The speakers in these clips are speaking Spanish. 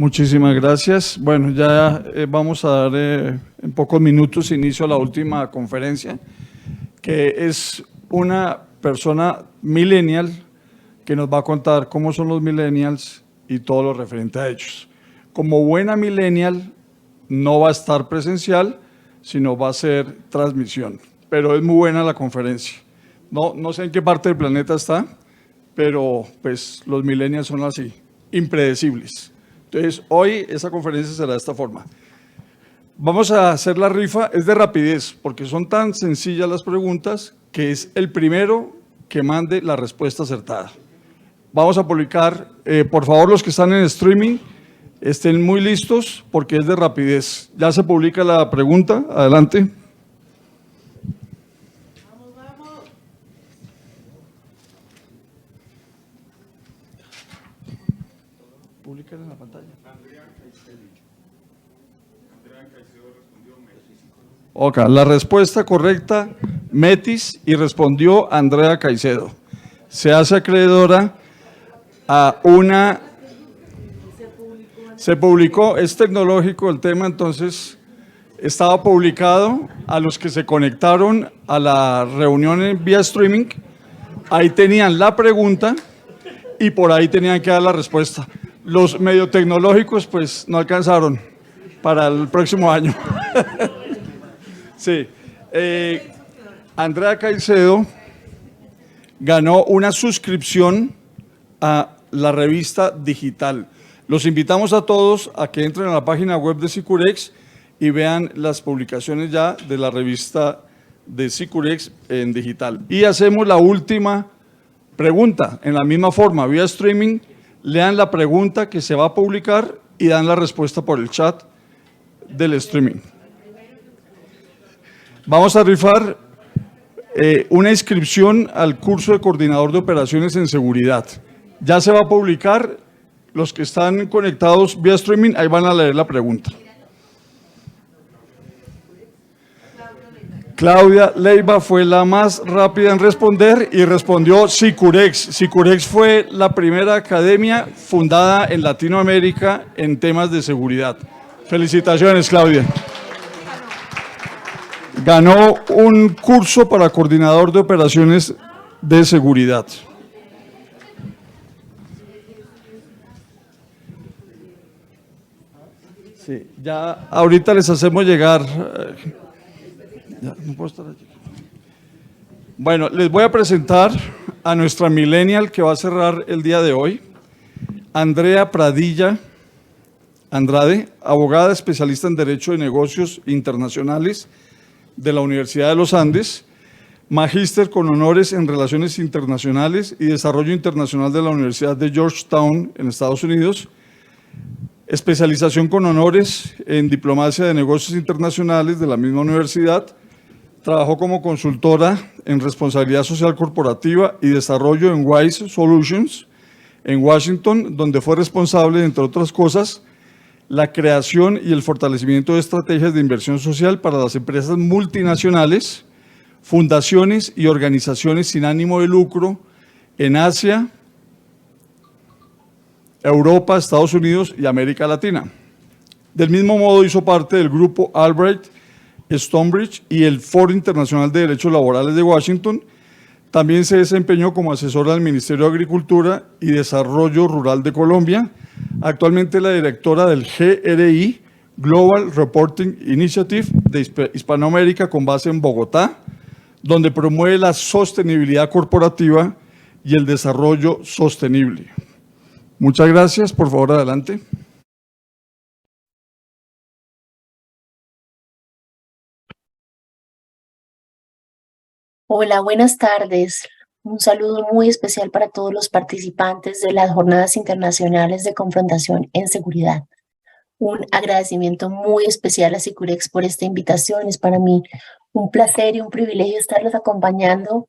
Muchísimas gracias. Bueno, ya vamos a dar en pocos minutos inicio a la última conferencia, que es una persona millennial que nos va a contar cómo son los millennials y todo lo referente a ellos. Como buena millennial, no va a estar presencial, sino va a ser transmisión, pero es muy buena la conferencia. No sé en qué parte del planeta está, pero pues los millennials son así, impredecibles. Entonces, hoy esa conferencia será de esta forma. Vamos a hacer la rifa, es de rapidez, porque son tan sencillas las preguntas que es el primero que mande la respuesta acertada. Vamos a publicar, por favor, los que están en streaming, estén muy listos porque es de rapidez. Ya se publica la pregunta, adelante. Publicar en la pantalla. Ok, la respuesta correcta, Metis, y respondió Andrea Caicedo. Se hace acreedora a una... Se publicó, es tecnológico el tema, entonces estaba publicado a los que se conectaron a la reunión en vía streaming. Ahí tenían la pregunta y por ahí tenían que dar la respuesta. Los medio tecnológicos pues no alcanzaron para el próximo año. Sí. Andrea Caicedo ganó una suscripción a la revista digital. Los invitamos a todos a que entren a la página web de Sicurex y vean las publicaciones ya de la revista de Sicurex en digital. Y hacemos la última pregunta en la misma forma, vía streaming. Lean la pregunta que se va a publicar y dan la respuesta por el chat del streaming. Vamos a rifar una inscripción al curso de coordinador de operaciones en seguridad. Ya se va a publicar, los que están conectados vía streaming, ahí van a leer la pregunta. Claudia Leiva fue la más rápida en responder y respondió Sicurex. Sicurex fue la primera academia fundada en Latinoamérica en temas de seguridad. Felicitaciones, Claudia. Ganó un curso para coordinador de operaciones de seguridad. Sí, ya ahorita les hacemos llegar. Ya, no puedo estar allí. Bueno, les voy a presentar a nuestra millennial que va a cerrar el día de hoy, Andrea Pradilla Andrade, abogada especialista en Derecho de Negocios Internacionales de la Universidad de los Andes, magíster con honores en Relaciones Internacionales y Desarrollo Internacional de la Universidad de Georgetown en Estados Unidos, especialización con honores en Diplomacia de Negocios Internacionales de la misma universidad. Trabajó como consultora en Responsabilidad Social Corporativa y Desarrollo en Wise Solutions en Washington, donde fue responsable, entre otras cosas, la creación y el fortalecimiento de estrategias de inversión social para las empresas multinacionales, fundaciones y organizaciones sin ánimo de lucro en Asia, Europa, Estados Unidos y América Latina. Del mismo modo hizo parte del grupo Albright Stonebridge y el Foro Internacional de Derechos Laborales de Washington. También se desempeñó como asesora del Ministerio de Agricultura y Desarrollo Rural de Colombia. Actualmente la directora del GRI, Global Reporting Initiative de Hispanoamérica con base en Bogotá, donde promueve la sostenibilidad corporativa y el desarrollo sostenible. Muchas gracias. Por favor, adelante. Hola, buenas tardes. Un saludo muy especial para todos los participantes de las Jornadas Internacionales de Confrontación en Seguridad. Un agradecimiento muy especial a Sicurex por esta invitación. Es para mí un placer y un privilegio estarlos acompañando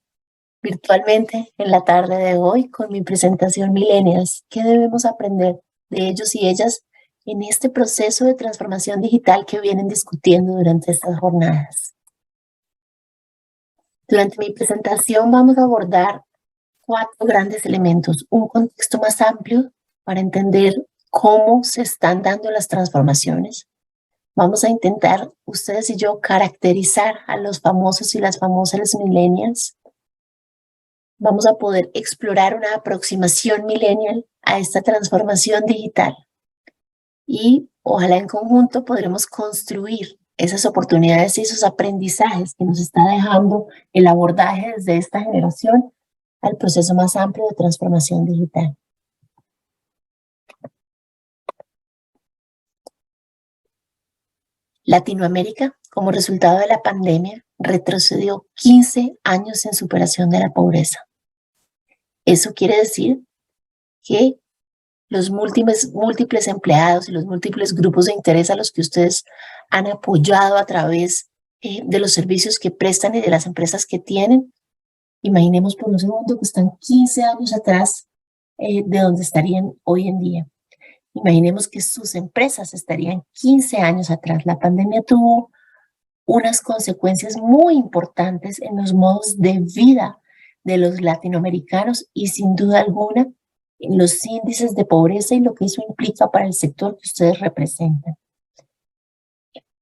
virtualmente en la tarde de hoy con mi presentación Millennials. ¿Qué debemos aprender de ellos y ellas en este proceso de transformación digital que vienen discutiendo durante estas jornadas? Durante mi presentación vamos a abordar 4 grandes elementos. Un contexto más amplio para entender cómo se están dando las transformaciones. Vamos a intentar, ustedes y yo, caracterizar a los famosos y las famosas millennials. Vamos a poder explorar una aproximación millennial a esta transformación digital. Y ojalá en conjunto podremos construir esas oportunidades y esos aprendizajes que nos está dejando el abordaje desde esta generación al proceso más amplio de transformación digital. Latinoamérica, como resultado de la pandemia, retrocedió 15 años en superación de la pobreza. Eso quiere decir que los múltiples empleados y los múltiples grupos de interés a los que ustedes han apoyado a través de los servicios que prestan y de las empresas que tienen, imaginemos por un segundo que están 15 años atrás de donde estarían hoy en día. Imaginemos que sus empresas estarían 15 años atrás. La pandemia tuvo unas consecuencias muy importantes en los modos de vida de los latinoamericanos y sin duda alguna en los índices de pobreza y lo que eso implica para el sector que ustedes representan.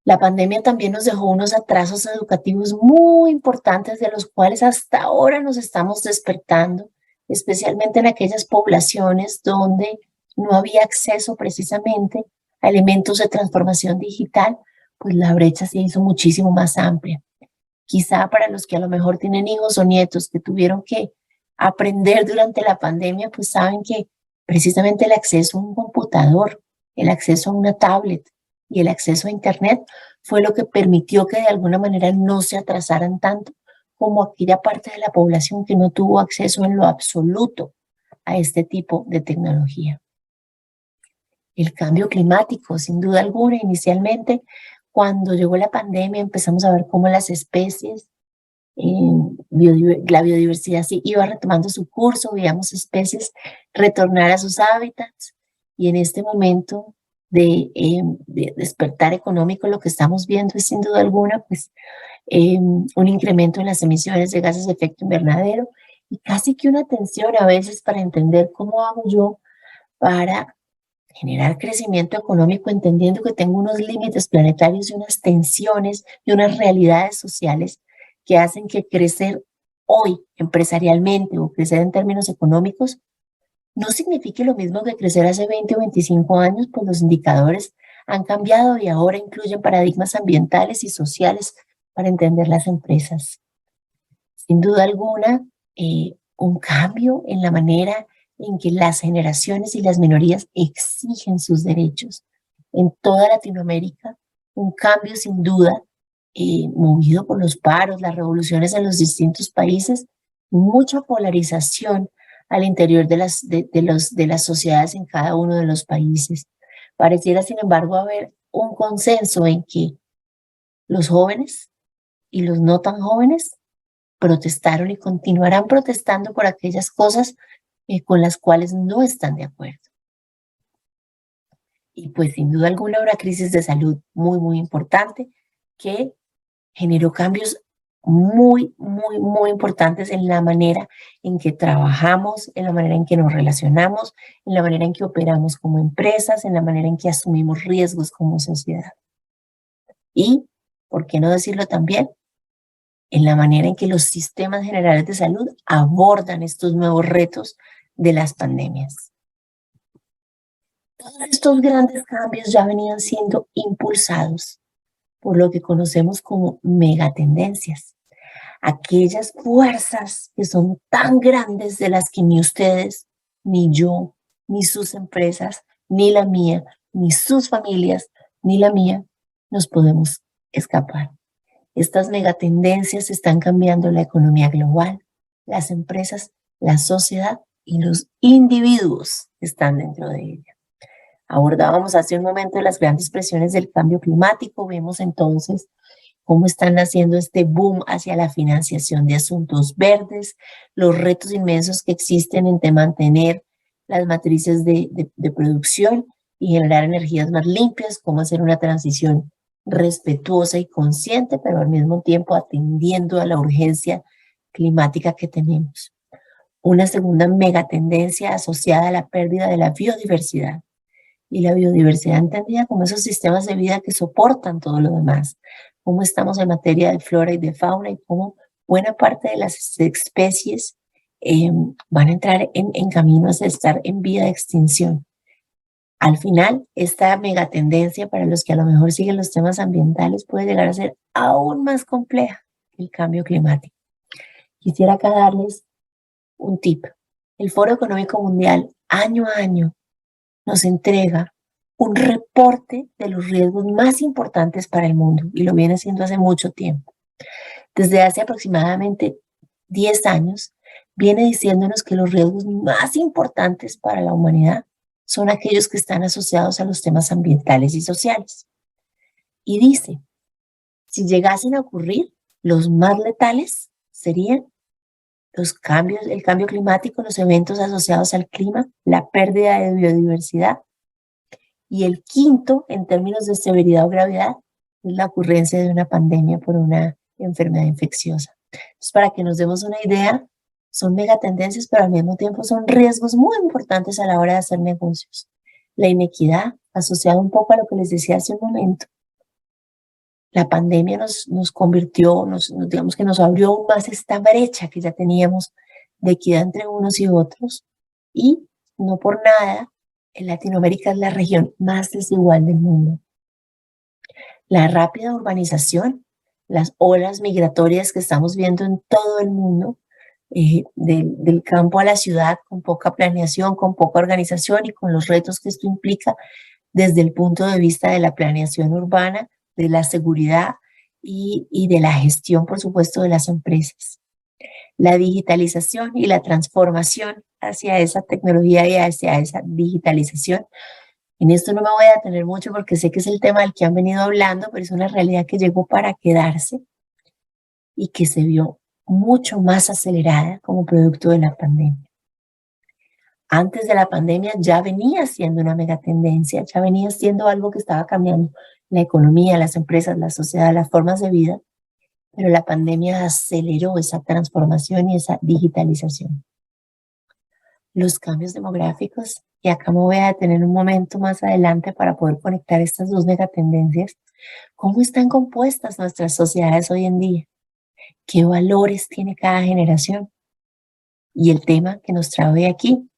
La pandemia también nos dejó unos atrasos educativos muy importantes de los cuales hasta ahora nos estamos despertando, especialmente en aquellas poblaciones donde no había acceso precisamente a elementos de transformación digital, pues la brecha se hizo muchísimo más amplia. Quizá para los que a lo mejor tienen hijos o nietos que tuvieron que aprender durante la pandemia, pues saben que precisamente el acceso a un computador, el acceso a una tablet y el acceso a Internet fue lo que permitió que de alguna manera no se atrasaran tanto como aquella parte de la población que no tuvo acceso en lo absoluto a este tipo de tecnología. El cambio climático, sin duda alguna, inicialmente, cuando llegó la pandemia, empezamos a ver cómo las especies, la biodiversidad sí iba retomando su curso, veíamos especies retornar a sus hábitats, y en este momento de despertar económico, lo que estamos viendo es sin duda alguna, pues, un incremento en las emisiones de gases de efecto invernadero, y casi que una tensión a veces para entender cómo hago yo para generar crecimiento económico, entendiendo que tengo unos límites planetarios y unas tensiones y unas realidades sociales que hacen que crecer hoy empresarialmente o crecer en términos económicos no signifique lo mismo que crecer hace 20 o 25 años, pues los indicadores han cambiado y ahora incluyen paradigmas ambientales y sociales para entender las empresas. Sin duda alguna, un cambio en la manera en que las generaciones y las minorías exigen sus derechos en toda Latinoamérica, un cambio sin duda movido por los paros, las revoluciones en los distintos países, mucha polarización al interior de las sociedades en cada uno de los países. Pareciera, sin embargo, haber un consenso en que los jóvenes y los no tan jóvenes protestaron y continuarán protestando por aquellas cosas con las cuales no están de acuerdo. Y pues sin duda alguna una crisis de salud muy, muy importante que generó cambios muy, muy, muy importantes en la manera en que trabajamos, en la manera en que nos relacionamos, en la manera en que operamos como empresas, en la manera en que asumimos riesgos como sociedad. Y, ¿por qué no decirlo también? En la manera en que los sistemas generales de salud abordan estos nuevos retos de las pandemias. Todos estos grandes cambios ya venían siendo impulsados por lo que conocemos como megatendencias, aquellas fuerzas que son tan grandes de las que ni ustedes, ni yo, ni sus empresas, ni la mía, ni sus familias, ni la mía, nos podemos escapar. Estas megatendencias están cambiando la economía global, las empresas, la sociedad y los individuos que están dentro de ella. Abordábamos hace un momento las grandes presiones del cambio climático. Vemos entonces cómo están haciendo este boom hacia la financiación de asuntos verdes, los retos inmensos que existen entre mantener las matrices de producción y generar energías más limpias, cómo hacer una transición respetuosa y consciente, pero al mismo tiempo atendiendo a la urgencia climática que tenemos. Una segunda megatendencia asociada a la pérdida de la biodiversidad, y la biodiversidad entendida como esos sistemas de vida que soportan todo lo demás, cómo estamos en materia de flora y de fauna y cómo buena parte de las especies van a entrar en caminos de estar en vía de extinción. Al final, esta megatendencia para los que a lo mejor siguen los temas ambientales puede llegar a ser aún más compleja que el cambio climático. Quisiera acá darles un tip. El Foro Económico Mundial año a año nos entrega un reporte de los riesgos más importantes para el mundo y lo viene haciendo hace mucho tiempo. Desde hace aproximadamente 10 años viene diciéndonos que los riesgos más importantes para la humanidad son aquellos que están asociados a los temas ambientales y sociales. Y dice, si llegasen a ocurrir, los más letales serían el cambio climático, los eventos asociados al clima, la pérdida de biodiversidad. Y el quinto, en términos de severidad o gravedad, es la ocurrencia de una pandemia por una enfermedad infecciosa. Entonces, para que nos demos una idea, son megatendencias, pero al mismo tiempo son riesgos muy importantes a la hora de hacer negocios. La inequidad, asociada un poco a lo que les decía hace un momento. La pandemia nos convirtió, digamos que nos abrió aún más esta brecha que ya teníamos de equidad entre unos y otros. Y no por nada, en Latinoamérica es la región más desigual del mundo. La rápida urbanización, las olas migratorias que estamos viendo en todo el mundo, del campo a la ciudad, con poca planeación, con poca organización y con los retos que esto implica desde el punto de vista de la planeación urbana, de la seguridad y de la gestión, por supuesto, de las empresas. La digitalización y la transformación hacia esa tecnología y hacia esa digitalización. En esto no me voy a detener mucho porque sé que es el tema del que han venido hablando, pero es una realidad que llegó para quedarse y que se vio mucho más acelerada como producto de la pandemia. Antes de la pandemia ya venía siendo una megatendencia, ya venía siendo algo que estaba cambiando la economía, las empresas, la sociedad, las formas de vida, pero la pandemia aceleró esa transformación y esa digitalización. Los cambios demográficos, y acá me voy a detener un momento más adelante para poder conectar estas dos megatendencias. ¿Cómo están compuestas nuestras sociedades hoy en día? ¿Qué valores tiene cada generación? Y el tema que nos trae aquí,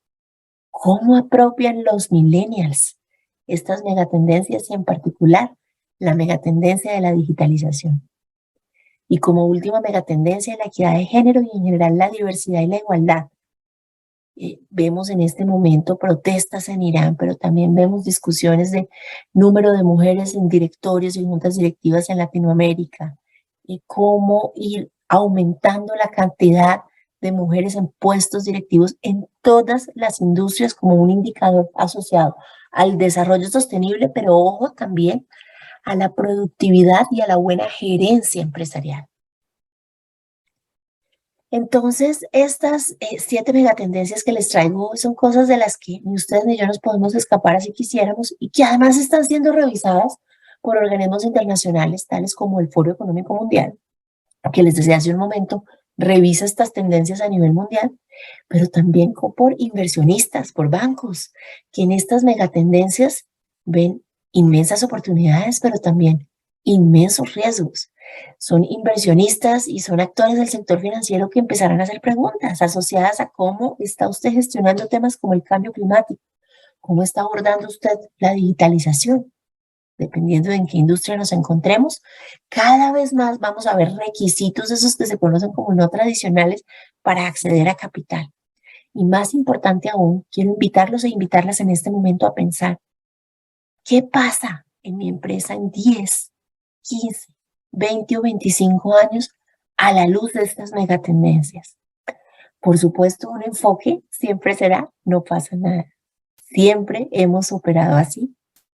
¿cómo apropian los millennials estas megatendencias y en particular la megatendencia de la digitalización? Y como última megatendencia, la equidad de género y en general la diversidad y la igualdad. Vemos en este momento protestas en Irán, pero también vemos discusiones de número de mujeres en directorios y juntas directivas en Latinoamérica, y cómo ir aumentando la cantidad de mujeres en puestos directivos en todas las industrias como un indicador asociado al desarrollo sostenible, pero ojo también a la productividad y a la buena gerencia empresarial. Entonces, estas 7 megatendencias que les traigo son cosas de las que ni ustedes ni yo nos podemos escapar así quisiéramos y que además están siendo revisadas por organismos internacionales tales como el Foro Económico Mundial, que les decía hace un momento, revisa estas tendencias a nivel mundial, pero también por inversionistas, por bancos, que en estas megatendencias ven inmensas oportunidades, pero también inmensos riesgos. Son inversionistas y son actores del sector financiero que empezarán a hacer preguntas asociadas a cómo está usted gestionando temas como el cambio climático, cómo está abordando usted la digitalización. Dependiendo de en qué industria nos encontremos, cada vez más vamos a ver requisitos esos que se conocen como no tradicionales para acceder a capital. Y más importante aún, quiero invitarlos e invitarlas en este momento a pensar, ¿qué pasa en mi empresa en 10, 15, 20 o 25 años a la luz de estas megatendencias? Por supuesto, un enfoque siempre será, no pasa nada. Siempre hemos operado así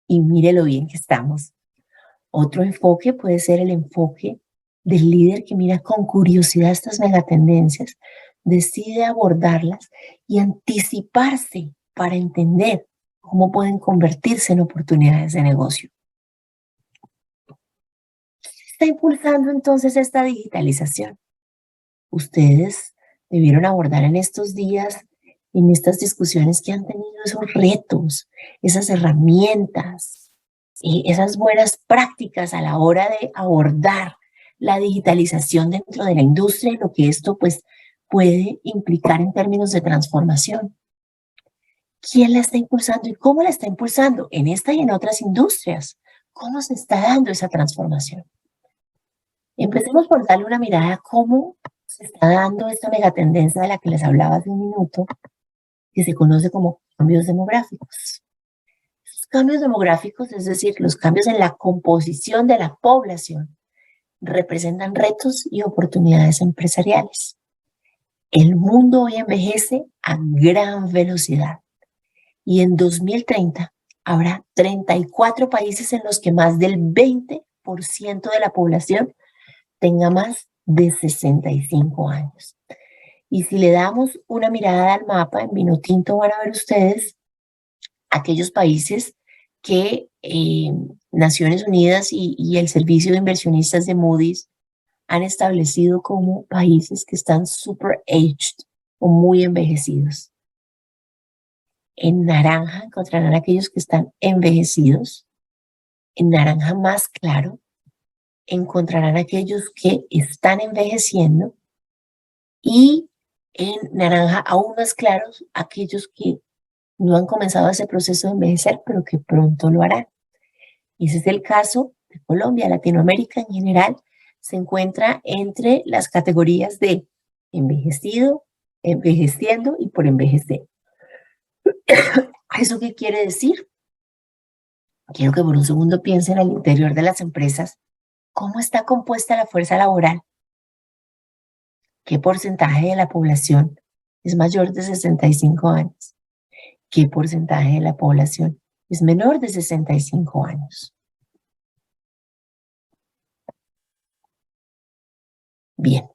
y mire lo bien que estamos. Otro enfoque puede ser el enfoque del líder que mira con curiosidad estas megatendencias, decide abordarlas y anticiparse para entender cómo pueden convertirse en oportunidades de negocio. Está impulsando entonces esta digitalización. Ustedes debieron abordar en estos días en estas discusiones que han tenido esos retos, esas herramientas, esas buenas prácticas a la hora de abordar la digitalización dentro de la industria y lo que esto pues puede implicar en términos de transformación. ¿Quién la está impulsando y cómo la está impulsando en esta y en otras industrias? ¿Cómo se está dando esa transformación? Empecemos por darle una mirada a cómo se está dando esta megatendencia de la que les hablaba hace un minuto, que se conoce como cambios demográficos. Los cambios demográficos, es decir, los cambios en la composición de la población, representan retos y oportunidades empresariales. El mundo hoy envejece a gran velocidad y en 2030 habrá 34 países en los que más del 20% de la población tenga más de 65 años. Y si le damos una mirada al mapa, en vino tinto van a ver ustedes aquellos países que Naciones Unidas y el Servicio de Inversionistas de Moody's han establecido como países que están super aged o muy envejecidos. En naranja encontrarán aquellos que están envejecidos. En naranja más claro encontrarán aquellos que están envejeciendo. Y en naranja aún más claros aquellos que no han comenzado ese proceso de envejecer, pero que pronto lo harán. Y ese es el caso de Colombia. Latinoamérica en general se encuentra entre las categorías de envejecido, envejeciendo y por envejecer. ¿Eso qué quiere decir? Quiero que por un segundo piensen al interior de las empresas, ¿cómo está compuesta la fuerza laboral? ¿Qué porcentaje de la población es mayor de 65 años? ¿Qué porcentaje de la población es menor de 65 años? Bien,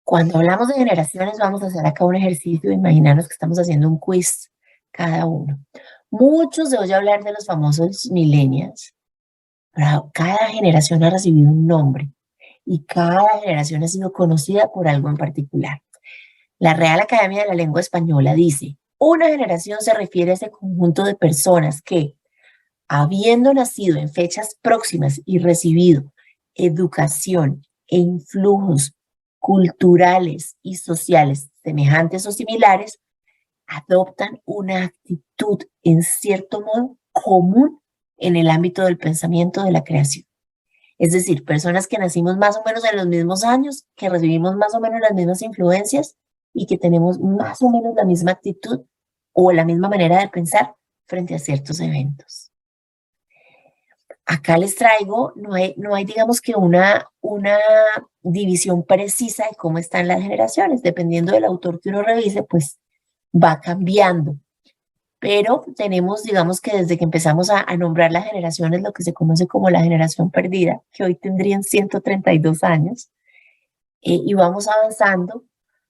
cuando hablamos de generaciones vamos a hacer acá un ejercicio, imaginarnos que estamos haciendo un quiz cada uno. Muchos se oye hablar de los famosos millennials, pero cada generación ha recibido un nombre y cada generación ha sido conocida por algo en particular. La Real Academia de la Lengua Española dice, una generación se refiere a ese conjunto de personas que, habiendo nacido en fechas próximas y recibido educación e influjos culturales y sociales semejantes o similares, adoptan una actitud en cierto modo común en el ámbito del pensamiento de la creación. Es decir, personas que nacimos más o menos en los mismos años, que recibimos más o menos las mismas influencias y que tenemos más o menos la misma actitud o la misma manera de pensar frente a ciertos eventos. Acá les traigo, no hay digamos que una división precisa de cómo están las generaciones. Dependiendo del autor que uno revise, pues va cambiando. Pero tenemos, digamos que desde que empezamos a nombrar las generaciones, lo que se conoce como la generación perdida, que hoy tendrían 132 años, y vamos avanzando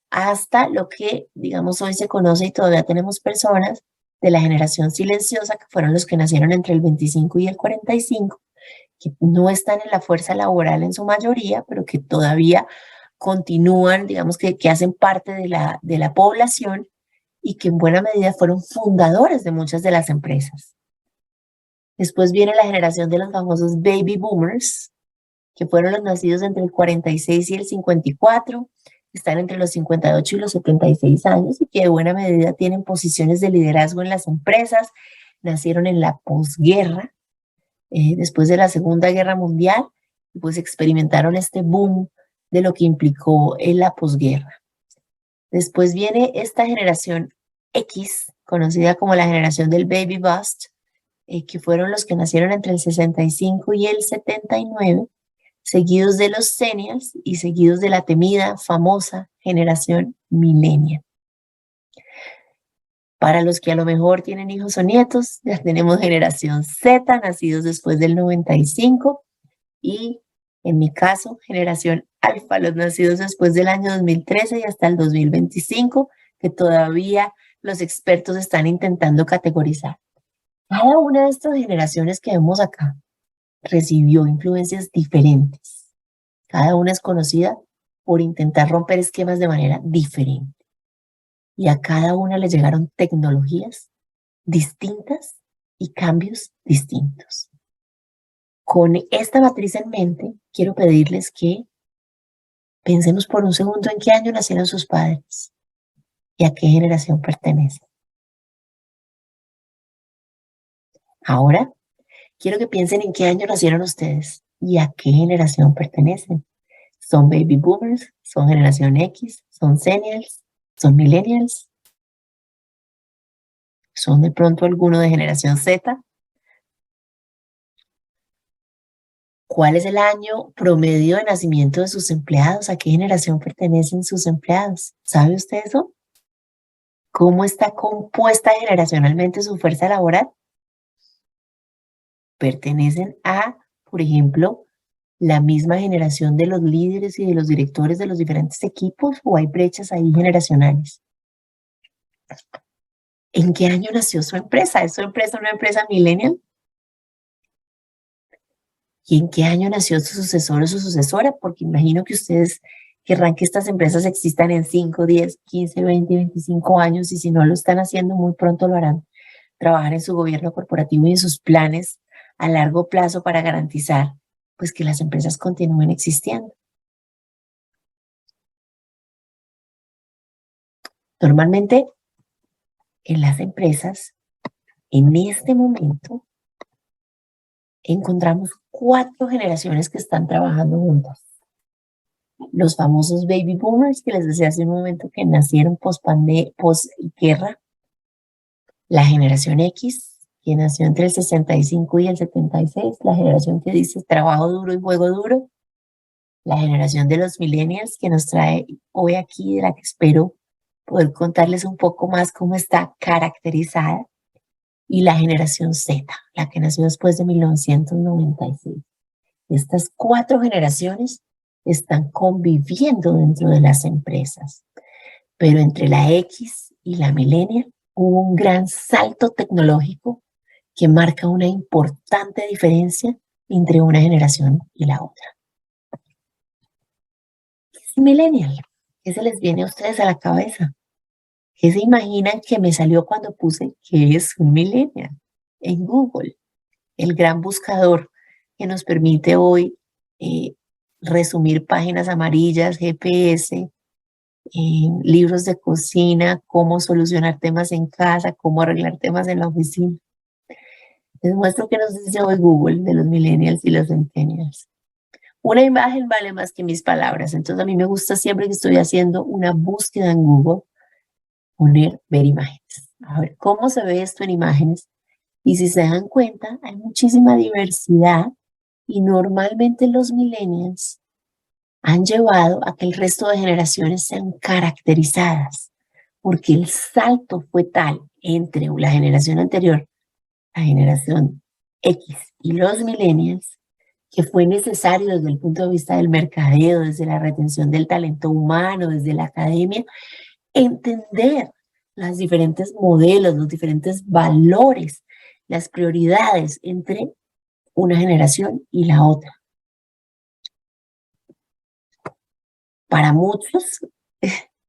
hasta lo que, digamos, hoy se conoce y todavía tenemos personas de la generación silenciosa, que fueron los que nacieron entre el 25 y el 45, que no están en la fuerza laboral en su mayoría, pero que todavía continúan, digamos que hacen parte de la población y que en buena medida fueron fundadores de muchas de las empresas. Después viene la generación de los famosos baby boomers, que fueron los nacidos entre el 46 y el 54, están entre los 58 y los 76 años y que de buena medida tienen posiciones de liderazgo en las empresas, nacieron en la posguerra, después de la Segunda Guerra Mundial, y pues experimentaron este boom de lo que implicó en la posguerra. Después viene esta generación X, conocida como la generación del baby bust, que fueron los que nacieron entre el 65 y el 79, seguidos de los Xennials y seguidos de la temida, famosa generación millennial. Para los que a lo mejor tienen hijos o nietos, ya tenemos generación Z, nacidos después del 95, y en mi caso, generación alfa, los nacidos después del año 2013 y hasta el 2025, que todavía los expertos están intentando categorizar. Cada una de estas generaciones que vemos acá recibió influencias diferentes. Cada una es conocida por intentar romper esquemas de manera diferente. y a cada una le llegaron tecnologías distintas y cambios distintos. Con esta matriz en mente, quiero pedirles que pensemos por un segundo en qué año nacieron sus padres y a qué generación pertenecen. Ahora, quiero que piensen en qué año nacieron ustedes y a qué generación pertenecen. ¿Son baby boomers? ¿Son generación X? ¿Son seniors? ¿Son millennials? ¿Son de pronto alguno de generación Z? ¿Cuál es el año promedio de nacimiento de sus empleados? ¿A qué generación pertenecen sus empleados? ¿Sabe usted eso? ¿Cómo está compuesta generacionalmente su fuerza laboral? ¿Pertenecen a, por ejemplo, la misma generación de los líderes y de los directores de los diferentes equipos o hay brechas ahí generacionales? ¿En qué año nació su empresa? ¿Es su empresa una empresa millennial? ¿Y en qué año nació su sucesor o su sucesora? Porque imagino que ustedes querrán que estas empresas existan en 5, 10, 15, 20, 25 años y si no lo están haciendo, muy pronto lo harán. Trabajar en su gobierno corporativo y en sus planes a largo plazo para garantizar pues que las empresas continúen existiendo. Normalmente en las empresas, en este momento, encontramos 4 generaciones que están trabajando juntas. Los famosos baby boomers que les decía hace un momento que nacieron post-guerra, la generación X, que nació entre el 65 y el 76, la generación que dice trabajo duro y juego duro, la generación de los millennials que nos trae hoy aquí, de la que espero poder contarles un poco más cómo está caracterizada, y la generación Z, la que nació después de 1996. Estas 4 generaciones están conviviendo dentro de las empresas, pero entre la X y la millennial hubo un gran salto tecnológico que marca una importante diferencia entre una generación y la otra. ¿Qué es millennial? ¿Qué se les viene a ustedes a la cabeza? ¿Qué se imaginan que me salió cuando puse qué es un millennial en Google? El gran buscador que nos permite hoy resumir páginas amarillas, GPS, libros de cocina, cómo solucionar temas en casa, cómo arreglar temas en la oficina. Les muestro que nos dice hoy Google de los millennials y los centennials. Una imagen vale más que mis palabras, entonces a mí me gusta siempre que estoy haciendo una búsqueda en Google, ver imágenes. A ver cómo se ve esto en imágenes. Y si se dan cuenta, hay muchísima diversidad y normalmente los millennials han llevado a que el resto de generaciones sean caracterizadas, porque el salto fue tal entre la generación anterior, la generación X y los millennials, que fue necesario desde el punto de vista del mercadeo, desde la retención del talento humano, desde la academia, entender los diferentes modelos, los diferentes valores, las prioridades entre una generación y la otra. Para muchos,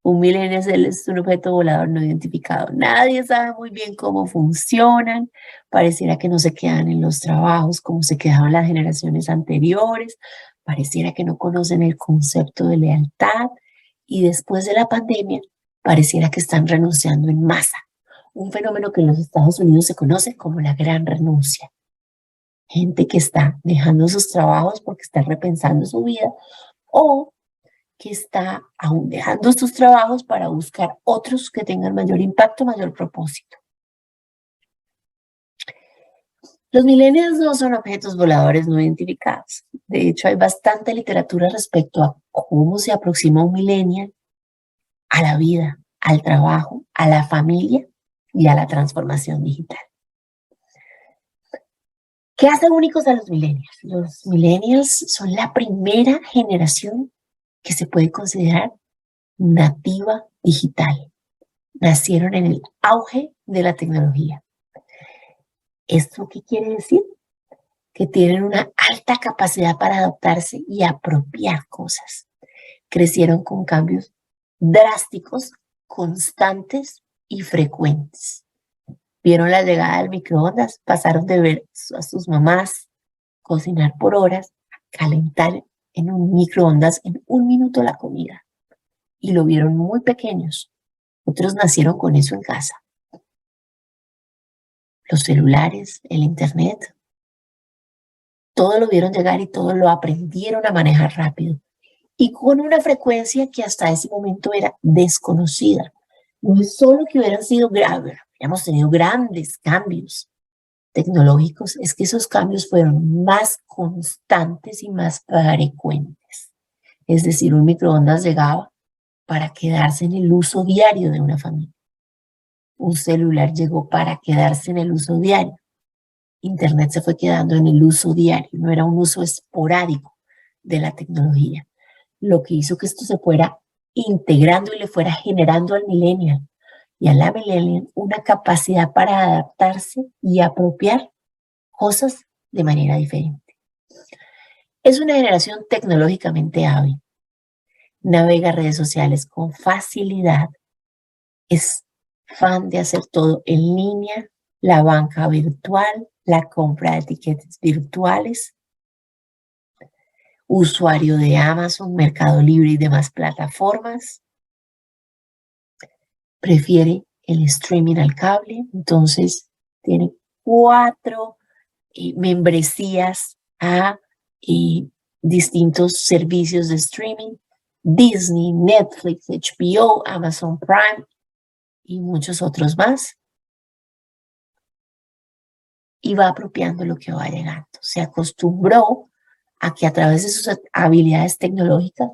un millennial es un objeto volador no identificado. Nadie sabe muy bien cómo funcionan. Pareciera que no se quedan en los trabajos como se quedaban las generaciones anteriores. Pareciera que no conocen el concepto de lealtad. Y después de la pandemia, pareciera que están renunciando en masa. Un fenómeno que en los Estados Unidos se conoce como la gran renuncia. Gente que está dejando sus trabajos porque está repensando su vida o que está aún dejando sus trabajos para buscar otros que tengan mayor impacto, mayor propósito. Los millennials no son objetos voladores no identificados. De hecho, hay bastante literatura respecto a cómo se aproxima un millennial a la vida, al trabajo, a la familia y a la transformación digital. ¿Qué hace únicos a los millennials? Los millennials son la primera generación que se puede considerar nativa digital. Nacieron en el auge de la tecnología. ¿Esto qué quiere decir? Que tienen una alta capacidad para adaptarse y apropiar cosas. Crecieron con cambios drásticos constantes y frecuentes. Vieron la llegada del microondas, pasaron de ver a sus mamás cocinar por horas a calentar en un microondas en 1 minuto la comida. Y lo vieron muy pequeños. Otros nacieron con eso en casa. Los celulares, el internet, todo lo vieron llegar y todo lo aprendieron a manejar rápido. Y con una frecuencia que hasta ese momento era desconocida. No es solo que hubieran sido graves, habíamos tenido grandes cambios tecnológicos, es que esos cambios fueron más constantes y más frecuentes. Es decir, un microondas llegaba para quedarse en el uso diario de una familia. Un celular llegó para quedarse en el uso diario. Internet se fue quedando en el uso diario, no era un uso esporádico de la tecnología. Lo que hizo que esto se fuera integrando y le fuera generando al millennial y a la millennial una capacidad para adaptarse y apropiar cosas de manera diferente. Es una generación tecnológicamente hábil. Navega redes sociales con facilidad. Es fan de hacer todo en línea, la banca virtual, la compra de etiquetas virtuales. Usuario de Amazon, Mercado Libre y demás plataformas. Prefiere el streaming al cable, entonces tiene 4 membresías a distintos servicios de streaming: Disney, Netflix, HBO, Amazon Prime y muchos otros más. Y va apropiando lo que va llegando. Se acostumbró a que a través de sus habilidades tecnológicas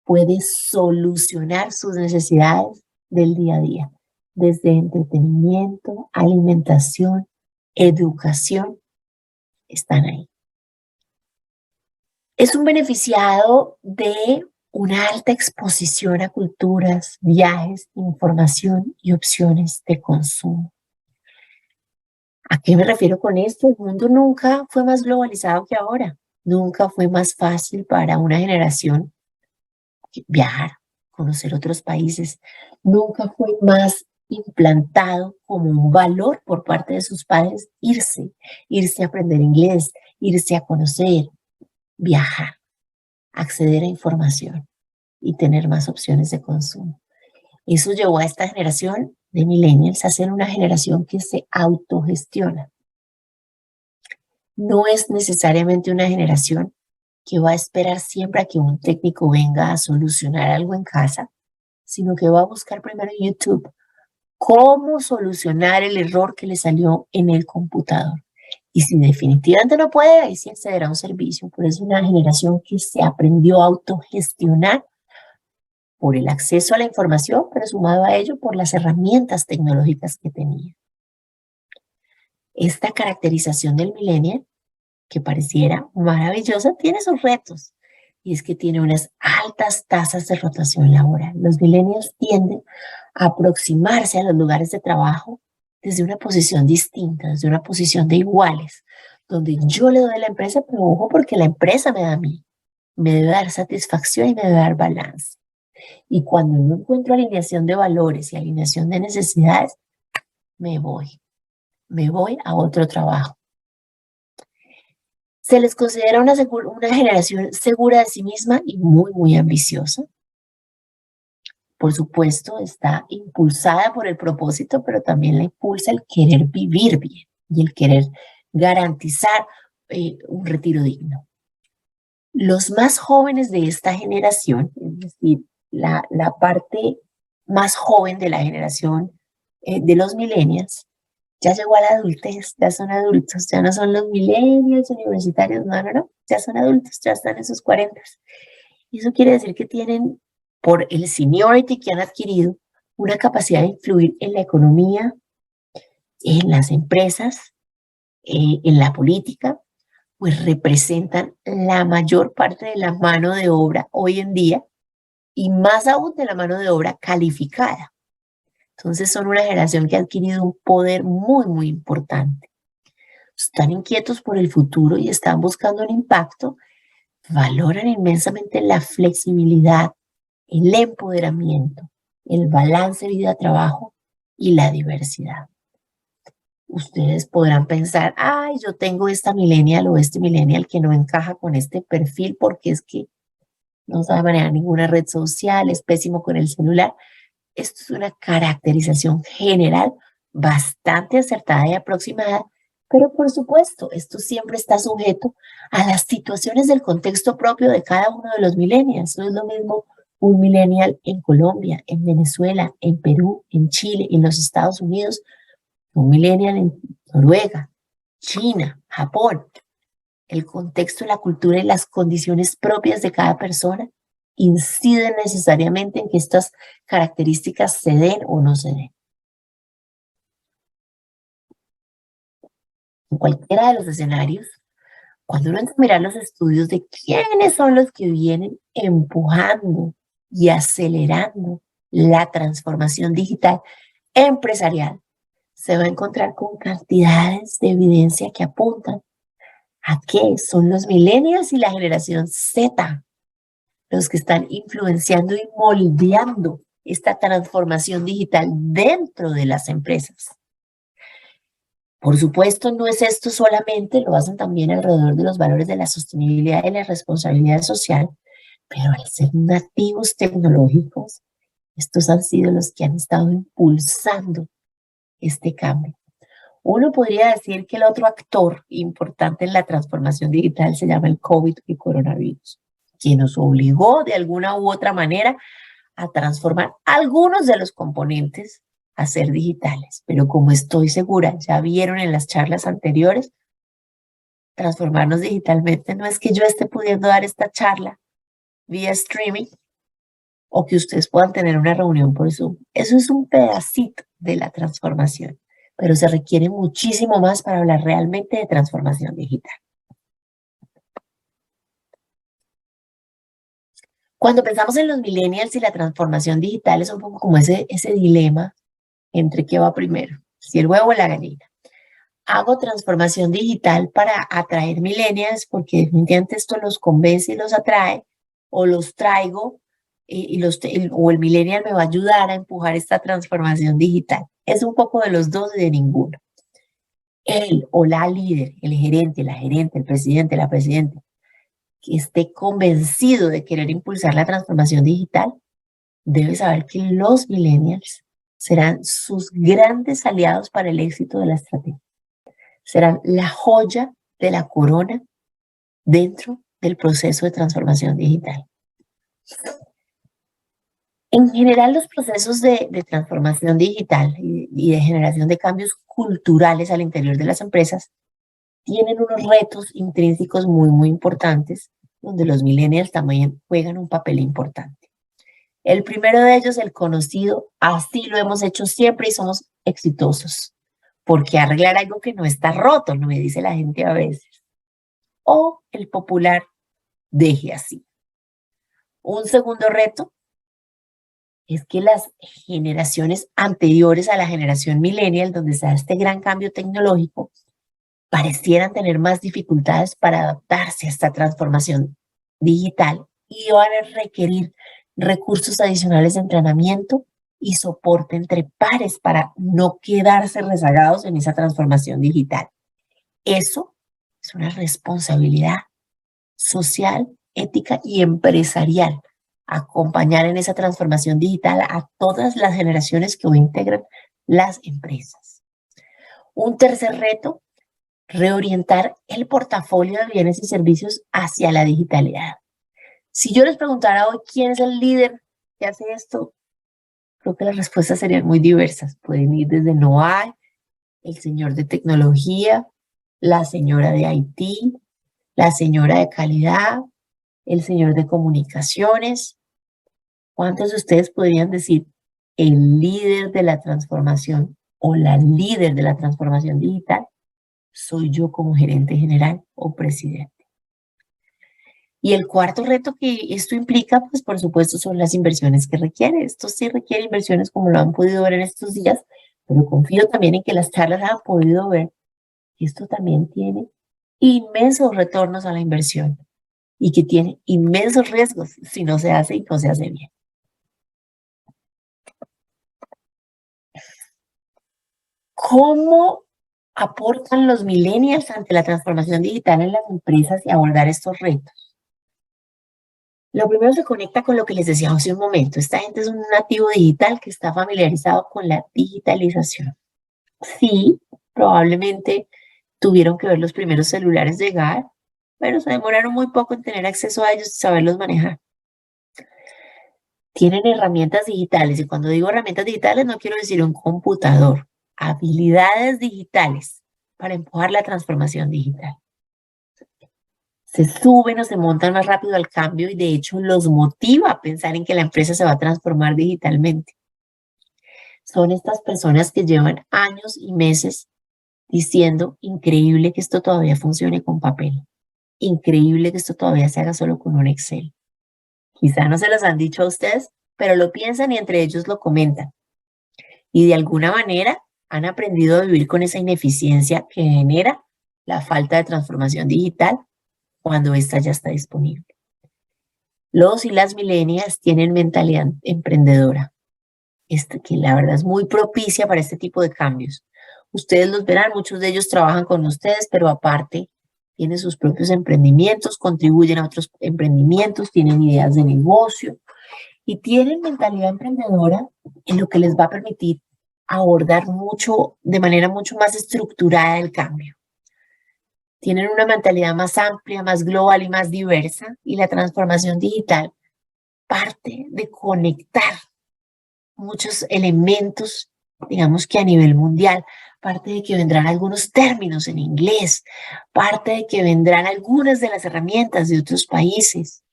puede solucionar sus necesidades del día a día, desde entretenimiento, alimentación, educación, están ahí. Es un beneficiado de una alta exposición a culturas, viajes, información y opciones de consumo. ¿A qué me refiero con esto? El mundo nunca fue más globalizado que ahora. Nunca fue más fácil para una generación viajar, conocer otros países. Nunca fue más implantado como un valor por parte de sus padres irse a aprender inglés, irse a conocer, viajar, acceder a información y tener más opciones de consumo. Eso llevó a esta generación de millennials a ser una generación que se autogestiona. No es necesariamente una generación que va a esperar siempre a que un técnico venga a solucionar algo en casa, sino que va a buscar primero en YouTube cómo solucionar el error que le salió en el computador. Y si definitivamente no puede, ahí sí accederá a un servicio. Pero es una generación que se aprendió a autogestionar por el acceso a la información, pero sumado a ello por las herramientas tecnológicas que tenía. Esta caracterización del millennial, que pareciera maravillosa, tiene sus retos. Y es que tiene unas altas tasas de rotación laboral. Los millennials tienden a aproximarse a los lugares de trabajo desde una posición distinta, desde una posición de iguales, donde yo le doy a la empresa, pero ojo, porque la empresa me da a mí. Me debe dar satisfacción y me debe dar balance. Y cuando no encuentro alineación de valores y alineación de necesidades, me voy a otro trabajo. Se les considera una generación segura de sí misma y muy, muy ambiciosa. Por supuesto, está impulsada por el propósito, pero también la impulsa el querer vivir bien y el querer garantizar un retiro digno. Los más jóvenes de esta generación, es decir, la parte más joven de la generación de los millennials, ya llegó a la adultez, ya son adultos, ya no son los millennials universitarios, no, ya son adultos, ya están en sus 40. Y eso quiere decir que tienen, por el seniority que han adquirido, una capacidad de influir en la economía, en las empresas, en la política, pues representan la mayor parte de la mano de obra hoy en día y más aún de la mano de obra calificada. Entonces son una generación que ha adquirido un poder muy, muy importante. Están inquietos por el futuro y están buscando un impacto. Valoran inmensamente la flexibilidad, el empoderamiento, el balance vida-trabajo y la diversidad. Ustedes podrán pensar, ay, yo tengo esta millennial o este millennial que no encaja con este perfil porque es que no sabe manejar ninguna red social, es pésimo con el celular. Esto es una caracterización general bastante acertada y aproximada, pero por supuesto, esto siempre está sujeto a las situaciones del contexto propio de cada uno de los millennials. No es lo mismo un millennial en Colombia, en Venezuela, en Perú, en Chile, en los Estados Unidos, un millennial en Noruega, China, Japón. El contexto, la cultura y las condiciones propias de cada persona inciden necesariamente en que estas características se den o no se den. En cualquiera de los escenarios, cuando uno entra a mirar los estudios de quiénes son los que vienen empujando y acelerando la transformación digital empresarial, se va a encontrar con cantidades de evidencia que apuntan a que son los millennials y la generación Z los que están influenciando y moldeando esta transformación digital dentro de las empresas. Por supuesto, no es esto solamente, lo hacen también alrededor de los valores de la sostenibilidad y la responsabilidad social, pero al ser nativos tecnológicos, estos han sido los que han estado impulsando este cambio. Uno podría decir que el otro actor importante en la transformación digital se llama el COVID y coronavirus, que nos obligó de alguna u otra manera a transformar algunos de los componentes a ser digitales. Pero como estoy segura, ya vieron en las charlas anteriores, transformarnos digitalmente no es que yo esté pudiendo dar esta charla vía streaming o que ustedes puedan tener una reunión por Zoom. Eso es un pedacito de la transformación, pero se requiere muchísimo más para hablar realmente de transformación digital. Cuando pensamos en los millennials y la transformación digital, es un poco como ese dilema entre qué va primero, si el huevo o la gallina. Hago transformación digital para atraer millennials porque definitivamente esto los convence y los atrae, o los traigo o el millennial me va a ayudar a empujar esta transformación digital. Es un poco de los dos y de ninguno. Él o la líder, el gerente, la gerente, el presidente, la presidenta, que esté convencido de querer impulsar la transformación digital, debe saber que los millennials serán sus grandes aliados para el éxito de la estrategia. Serán la joya de la corona dentro del proceso de transformación digital. En general, los procesos de transformación digital y de generación de cambios culturales al interior de las empresas tienen unos retos intrínsecos muy importantes, donde los millennials también juegan un papel importante. El primero de ellos, el conocido, así lo hemos hecho siempre y somos exitosos. Porque arreglar algo que no está roto, no me dice la gente a veces. O el popular, deje así. Un segundo reto es que las generaciones anteriores a la generación millennial, donde se da este gran cambio tecnológico, parecieran tener más dificultades para adaptarse a esta transformación digital y van a requerir recursos adicionales de entrenamiento y soporte entre pares para no quedarse rezagados en esa transformación digital. Eso es una responsabilidad social, ética y empresarial. Acompañar en esa transformación digital a todas las generaciones que hoy integran las empresas. Un tercer reto, reorientar el portafolio de bienes y servicios hacia la digitalidad. Si yo les preguntara hoy quién es el líder que hace esto, creo que las respuestas serían muy diversas. Pueden ir desde Noah, el señor de tecnología, la señora de IT, la señora de calidad, el señor de comunicaciones. ¿Cuántos de ustedes podrían decir el líder de la transformación o la líder de la transformación digital? Soy yo como gerente general o presidente. Y el cuarto reto que esto implica, pues por supuesto, son las inversiones que requiere. Esto sí requiere inversiones como lo han podido ver en estos días, pero confío también en que las charlas han podido ver que esto también tiene inmensos retornos a la inversión y que tiene inmensos riesgos si no se hace y no se hace bien. ¿Cómo aportan los millennials ante la transformación digital en las empresas y abordar estos retos? Lo primero se conecta con lo que les decía hace un momento. Esta gente es un nativo digital que está familiarizado con la digitalización. Sí, probablemente tuvieron que ver los primeros celulares llegar, pero se demoraron muy poco en tener acceso a ellos y saberlos manejar. Tienen herramientas digitales, y cuando digo herramientas digitales no quiero decir un computador, habilidades digitales para empujar la transformación digital. Se suben o se montan más rápido al cambio y de hecho los motiva a pensar en que la empresa se va a transformar digitalmente. Son estas personas que llevan años y meses diciendo, increíble que esto todavía funcione con papel, increíble que esto todavía se haga solo con un Excel. Quizá no se los han dicho a ustedes, pero lo piensan y entre ellos lo comentan. Y de alguna manera han aprendido a vivir con esa ineficiencia que genera la falta de transformación digital cuando esta ya está disponible. Los y las millennials tienen mentalidad emprendedora, que la verdad es muy propicia para este tipo de cambios. Ustedes los verán, muchos de ellos trabajan con ustedes, pero aparte tienen sus propios emprendimientos, contribuyen a otros emprendimientos, tienen ideas de negocio y tienen mentalidad emprendedora en lo que les va a permitir abordar de manera mucho más estructurada el cambio. Tienen una mentalidad más amplia, más global y más diversa, y la transformación digital parte de conectar muchos elementos, digamos que a nivel mundial, parte de que vendrán algunos términos en inglés, parte de que vendrán algunas de las herramientas de otros países.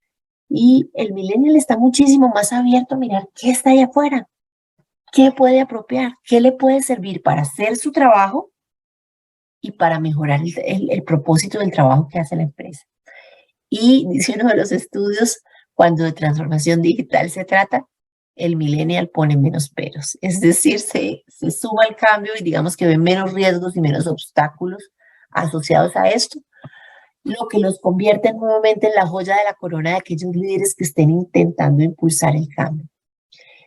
Y el millennial está muchísimo más abierto a mirar qué está allá afuera, qué puede apropiar, qué le puede servir para hacer su trabajo y para mejorar el propósito del trabajo que hace la empresa. Y dice uno de los estudios, cuando de transformación digital se trata, el millennial pone menos peros, es decir, se suma al cambio y digamos que ve menos riesgos y menos obstáculos asociados a esto, lo que los convierte nuevamente en la joya de la corona de aquellos líderes que estén intentando impulsar el cambio.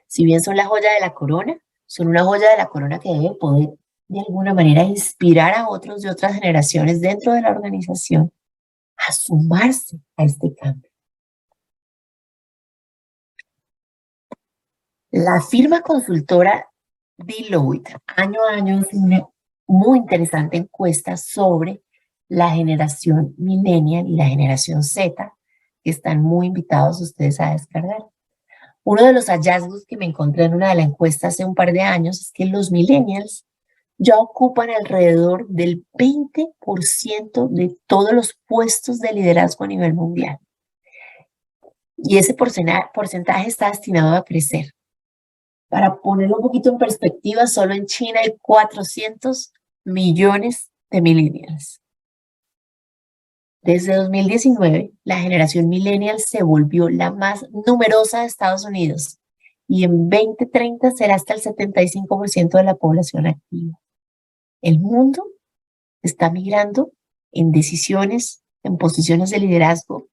Si bien son la joya de la corona, son una joya de la corona que debe poder de alguna manera inspirar a otros de otras generaciones dentro de la organización a sumarse a este cambio. La firma consultora Deloitte año a año hace una muy interesante encuesta sobre la generación millennial y la generación Z, que están muy invitados ustedes a descargar. Uno de los hallazgos que me encontré en una de las encuestas hace un par de años es que los millennials ya ocupan alrededor del 20% de todos los puestos de liderazgo a nivel mundial. Y ese porcentaje está destinado a crecer. Para ponerlo un poquito en perspectiva, solo en China hay 400 millones de millennials. Desde 2019, la generación millennial se volvió la más numerosa de Estados Unidos y en 2030 será hasta el 75% de la población activa. El mundo está migrando en decisiones, en posiciones de liderazgo,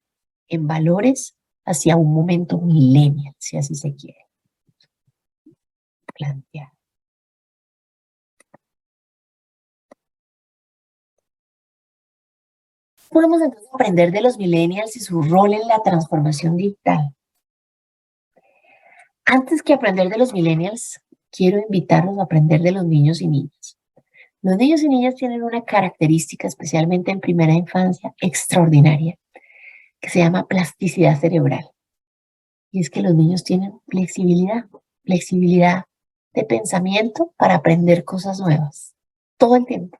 en valores, hacia un momento millennial, si así se quiere plantear. Podemos entonces aprender de los millennials y su rol en la transformación digital. Antes que aprender de los millennials, quiero invitarlos a aprender de los niños y niñas. Los niños y niñas tienen una característica, especialmente en primera infancia, extraordinaria, que se llama plasticidad cerebral. Y es que los niños tienen flexibilidad de pensamiento para aprender cosas nuevas, todo el tiempo.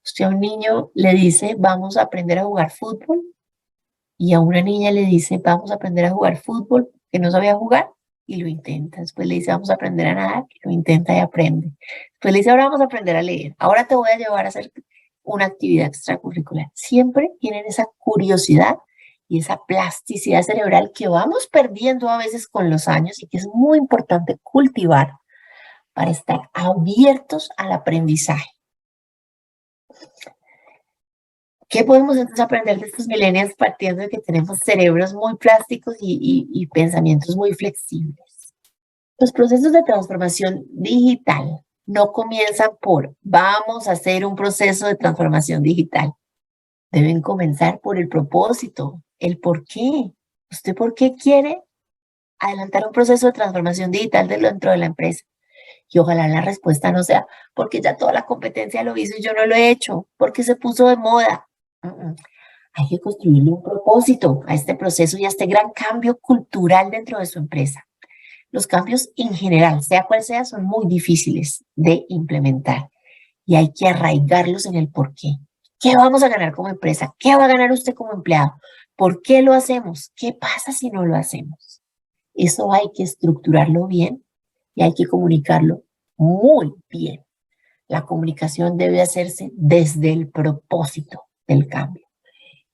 Usted a un niño le dice, vamos a aprender a jugar fútbol, y a una niña le dice, vamos a aprender a jugar fútbol, que no sabía jugar, y lo intenta. Después le dice, vamos a aprender a nadar, y lo intenta y aprende. Después le dice, ahora vamos a aprender a leer, ahora te voy a llevar a hacer una actividad extracurricular. Siempre tienen esa curiosidad y esa plasticidad cerebral que vamos perdiendo a veces con los años y que es muy importante cultivar para estar abiertos al aprendizaje. ¿Qué podemos entonces aprender de estos millennials partiendo de que tenemos cerebros muy plásticos y pensamientos muy flexibles? Los procesos de transformación digital no comienzan por vamos a hacer un proceso de transformación digital. Deben comenzar por el propósito, el por qué. ¿Usted por qué quiere adelantar un proceso de transformación digital dentro de la empresa? Y ojalá la respuesta no sea porque ya toda la competencia lo hizo y yo no lo he hecho, porque se puso de moda. Hay que construirle un propósito a este proceso y a este gran cambio cultural dentro de su empresa. Los cambios en general, sea cual sea, son muy difíciles de implementar y hay que arraigarlos en el por qué. ¿Qué vamos a ganar como empresa? ¿Qué va a ganar usted como empleado? ¿Por qué lo hacemos? ¿Qué pasa si no lo hacemos? Eso hay que estructurarlo bien y hay que comunicarlo muy bien. La comunicación debe hacerse desde el propósito del cambio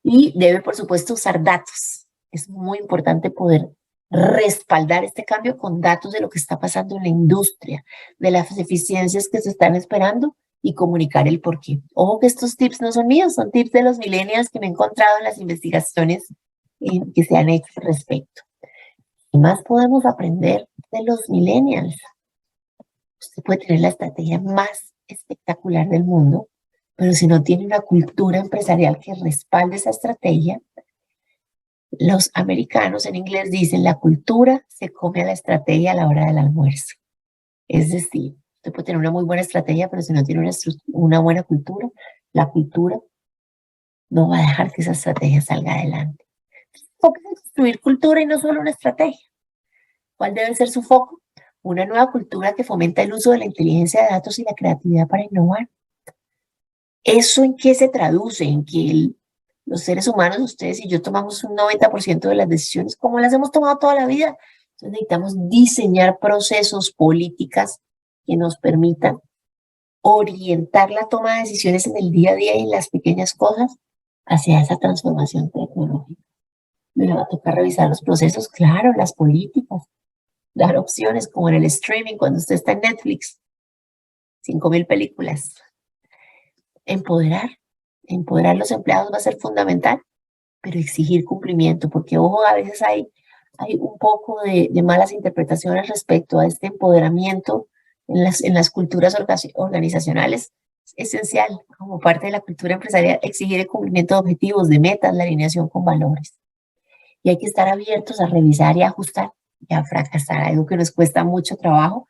y debe, por supuesto, usar datos. Es muy importante poder respaldar este cambio con datos de lo que está pasando en la industria, de las eficiencias que se están esperando y comunicar el porqué. Ojo que estos tips no son míos, son tips de los millennials que me he encontrado en las investigaciones que se han hecho al respecto. ¿Qué más podemos aprender de los millennials? Usted puede tener la estrategia más espectacular del mundo, pero si no tiene una cultura empresarial que respalde esa estrategia, los americanos en inglés dicen la cultura se come a la estrategia a la hora del almuerzo. Es decir, usted puede tener una muy buena estrategia, pero si no tiene una buena cultura, la cultura no va a dejar que esa estrategia salga adelante. Foco en construir cultura y no solo una estrategia. ¿Cuál debe ser su foco? Una nueva cultura que fomenta el uso de la inteligencia de datos y la creatividad para innovar. ¿Eso en qué se traduce? En que los seres humanos, ustedes y yo, tomamos un 90% de las decisiones como las hemos tomado toda la vida. Entonces necesitamos diseñar procesos, políticas que nos permitan orientar la toma de decisiones en el día a día y en las pequeñas cosas hacia esa transformación tecnológica. Me va a tocar revisar los procesos, claro, las políticas, dar opciones como en el streaming cuando usted está en Netflix, 5.000 películas. Empoderar a los empleados va a ser fundamental, pero exigir cumplimiento, porque ojo, a veces hay un poco de malas interpretaciones respecto a este empoderamiento en las culturas organizacionales. Es esencial, como parte de la cultura empresarial, exigir el cumplimiento de objetivos, de metas, la alineación con valores. Y hay que estar abiertos a revisar y a ajustar y a fracasar, algo que nos cuesta mucho trabajo,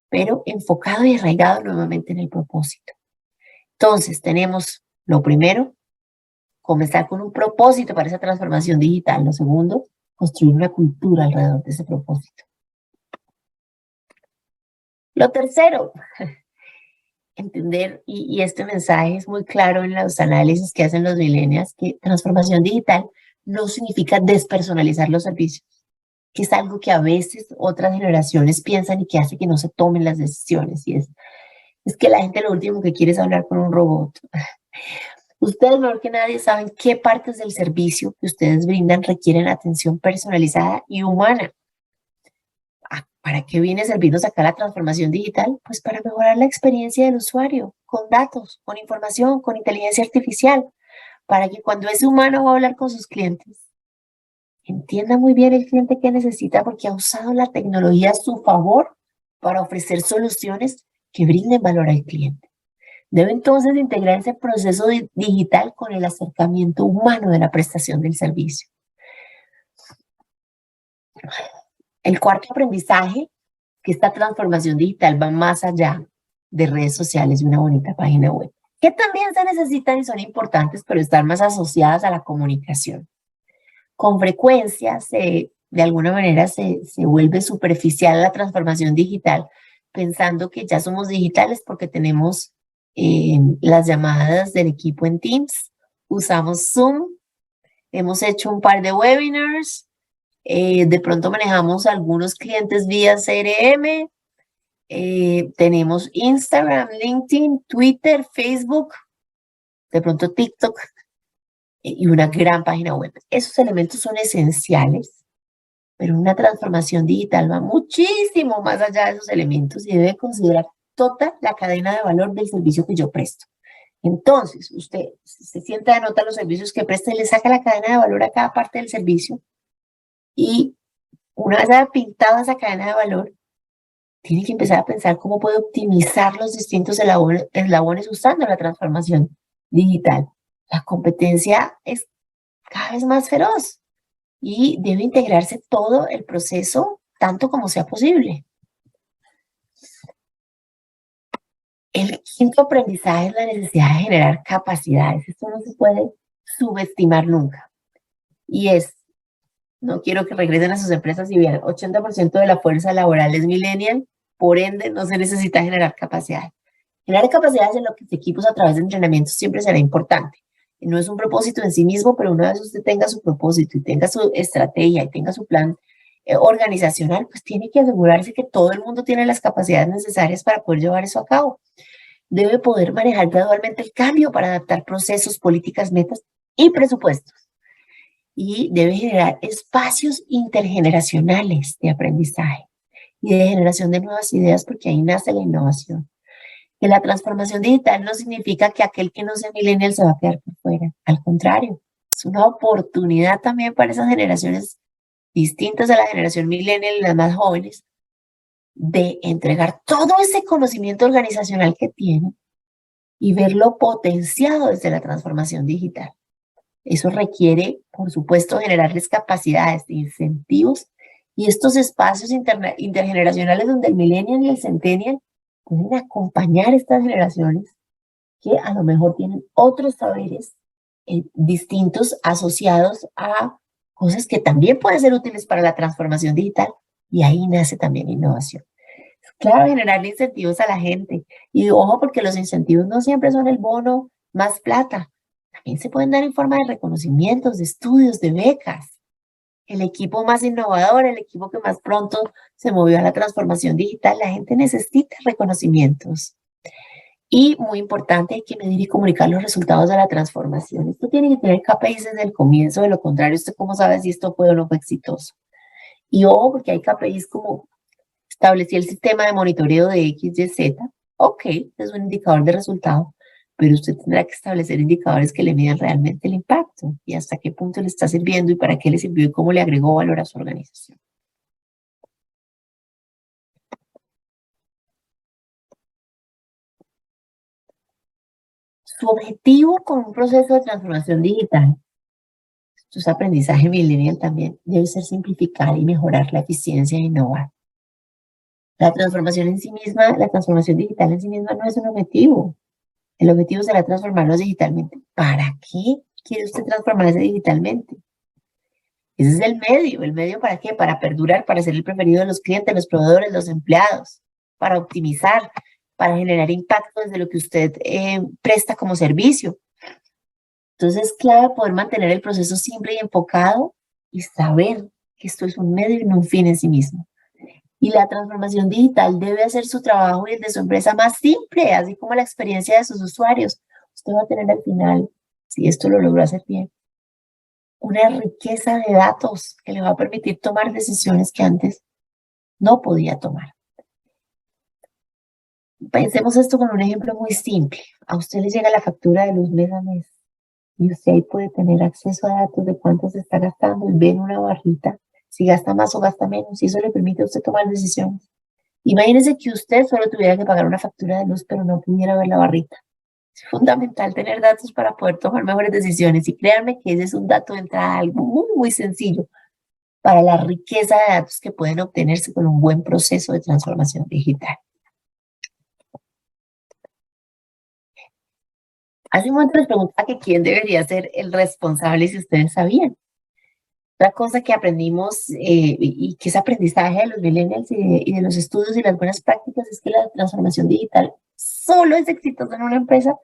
pero enfocado y arraigado nuevamente en el propósito. Entonces, tenemos lo primero, comenzar con un propósito para esa transformación digital. Lo segundo, construir una cultura alrededor de ese propósito. Lo tercero, entender, y este mensaje es muy claro en los análisis que hacen los millennials, que transformación digital no significa despersonalizar los servicios, que es algo que a veces otras generaciones piensan y que hace que no se tomen las decisiones. Y es que la gente lo último que quiere es hablar con un robot. Ustedes mejor que nadie saben qué partes del servicio que ustedes brindan requieren atención personalizada y humana. ¿Para qué viene servirnos acá la transformación digital? Pues para mejorar la experiencia del usuario, con datos, con información, con inteligencia artificial, para que cuando ese humano va a hablar con sus clientes, entienda muy bien el cliente qué necesita porque ha usado la tecnología a su favor para ofrecer soluciones que brinden valor al cliente. Debe entonces integrar ese proceso digital con el acercamiento humano de la prestación del servicio. El cuarto aprendizaje, que esta transformación digital va más allá de redes sociales y una bonita página web, que también se necesitan y son importantes, pero están más asociadas a la comunicación. Con frecuencia, de alguna manera, se vuelve superficial la transformación digital, pensando que ya somos digitales porque tenemos las llamadas del equipo en Teams, usamos Zoom, hemos hecho un par de webinars, de pronto manejamos algunos clientes vía CRM, tenemos Instagram, LinkedIn, Twitter, Facebook, de pronto TikTok y una gran página web. Esos elementos son esenciales, pero una transformación digital va muchísimo más allá de esos elementos y debe considerar toda la cadena de valor del servicio que yo presto. Entonces, usted se sienta, anota los servicios que presta y le saca la cadena de valor a cada parte del servicio y una vez haya pintado esa cadena de valor, tiene que empezar a pensar cómo puede optimizar los distintos eslabones usando la transformación digital. La competencia es cada vez más feroz y debe integrarse todo el proceso tanto como sea posible. El quinto aprendizaje es la necesidad de generar capacidades. Esto no se puede subestimar nunca. Y no quiero que regresen a sus empresas y vean, 80% de la fuerza laboral es millennial, por ende no se necesita generar capacidades. Generar capacidades en los equipos a través de entrenamientos siempre será importante. No es un propósito en sí mismo, pero una vez usted tenga su propósito y tenga su estrategia y tenga su plan organizacional, pues tiene que asegurarse que todo el mundo tiene las capacidades necesarias para poder llevar eso a cabo. Debe poder manejar gradualmente el cambio para adaptar procesos, políticas, metas y presupuestos. Y debe generar espacios intergeneracionales de aprendizaje y de generación de nuevas ideas, porque ahí nace la innovación. Que la transformación digital no significa que aquel que no sea millennial se va a quedar por fuera. Al contrario, es una oportunidad también para esas generaciones distintas a la generación millennial y las más jóvenes de entregar todo ese conocimiento organizacional que tienen y verlo potenciado desde la transformación digital. Eso requiere, por supuesto, generarles capacidades, incentivos y estos espacios intergeneracionales donde el millennial y el centennial pueden acompañar estas generaciones que a lo mejor tienen otros saberes distintos asociados a cosas que también pueden ser útiles para la transformación digital, y ahí nace también innovación. Claro, generarle incentivos a la gente. Y ojo, porque los incentivos no siempre son el bono más plata. También se pueden dar en forma de reconocimientos, de estudios, de becas. El equipo más innovador, el equipo que más pronto se movió a la transformación digital, la gente necesita reconocimientos. Y muy importante, hay que medir y comunicar los resultados de la transformación. Esto tiene que tener KPIs desde el comienzo, de lo contrario, ¿usted cómo sabe si esto fue o no fue exitoso? Y ojo, porque hay KPIs como establecí el sistema de monitoreo de X, Y, Z. Ok, es un indicador de resultado, pero usted tendrá que establecer indicadores que le midan realmente el impacto y hasta qué punto le está sirviendo y para qué le sirvió y cómo le agregó valor a su organización. Su objetivo con un proceso de transformación digital, esto es aprendizaje millennial también, debe ser simplificar y mejorar la eficiencia e innovar. La transformación en sí misma, la transformación digital en sí misma no es un objetivo. El objetivo será transformarnos digitalmente. ¿Para qué quiere usted transformarse digitalmente? Ese es el medio. ¿El medio para qué? Para perdurar, para ser el preferido de los clientes, los proveedores, los empleados, para optimizar, para generar impacto desde lo que usted presta como servicio. Entonces es clave poder mantener el proceso simple y enfocado y saber que esto es un medio y no un fin en sí mismo. Y la transformación digital debe hacer su trabajo y el de su empresa más simple, así como la experiencia de sus usuarios. Usted va a tener al final, si esto lo logró hacer bien, una riqueza de datos que le va a permitir tomar decisiones que antes no podía tomar. Pensemos esto con un ejemplo muy simple. A usted le llega la factura de luz mes a mes y usted ahí puede tener acceso a datos de cuánto se está gastando y ve en una barrita si gasta más o gasta menos, y eso le permite a usted tomar decisiones. Imagínese que usted solo tuviera que pagar una factura de luz, pero no pudiera ver la barrita. Es fundamental tener datos para poder tomar mejores decisiones, y créanme que ese es un dato de entrada, algo muy, muy sencillo para la riqueza de datos que pueden obtenerse con un buen proceso de transformación digital. Hace un momento les preguntaba que quién debería ser el responsable, si ustedes sabían. Otra cosa que aprendimos y que es aprendizaje de los millennials y de los estudios y las buenas prácticas es que la transformación digital solo es exitosa en una empresa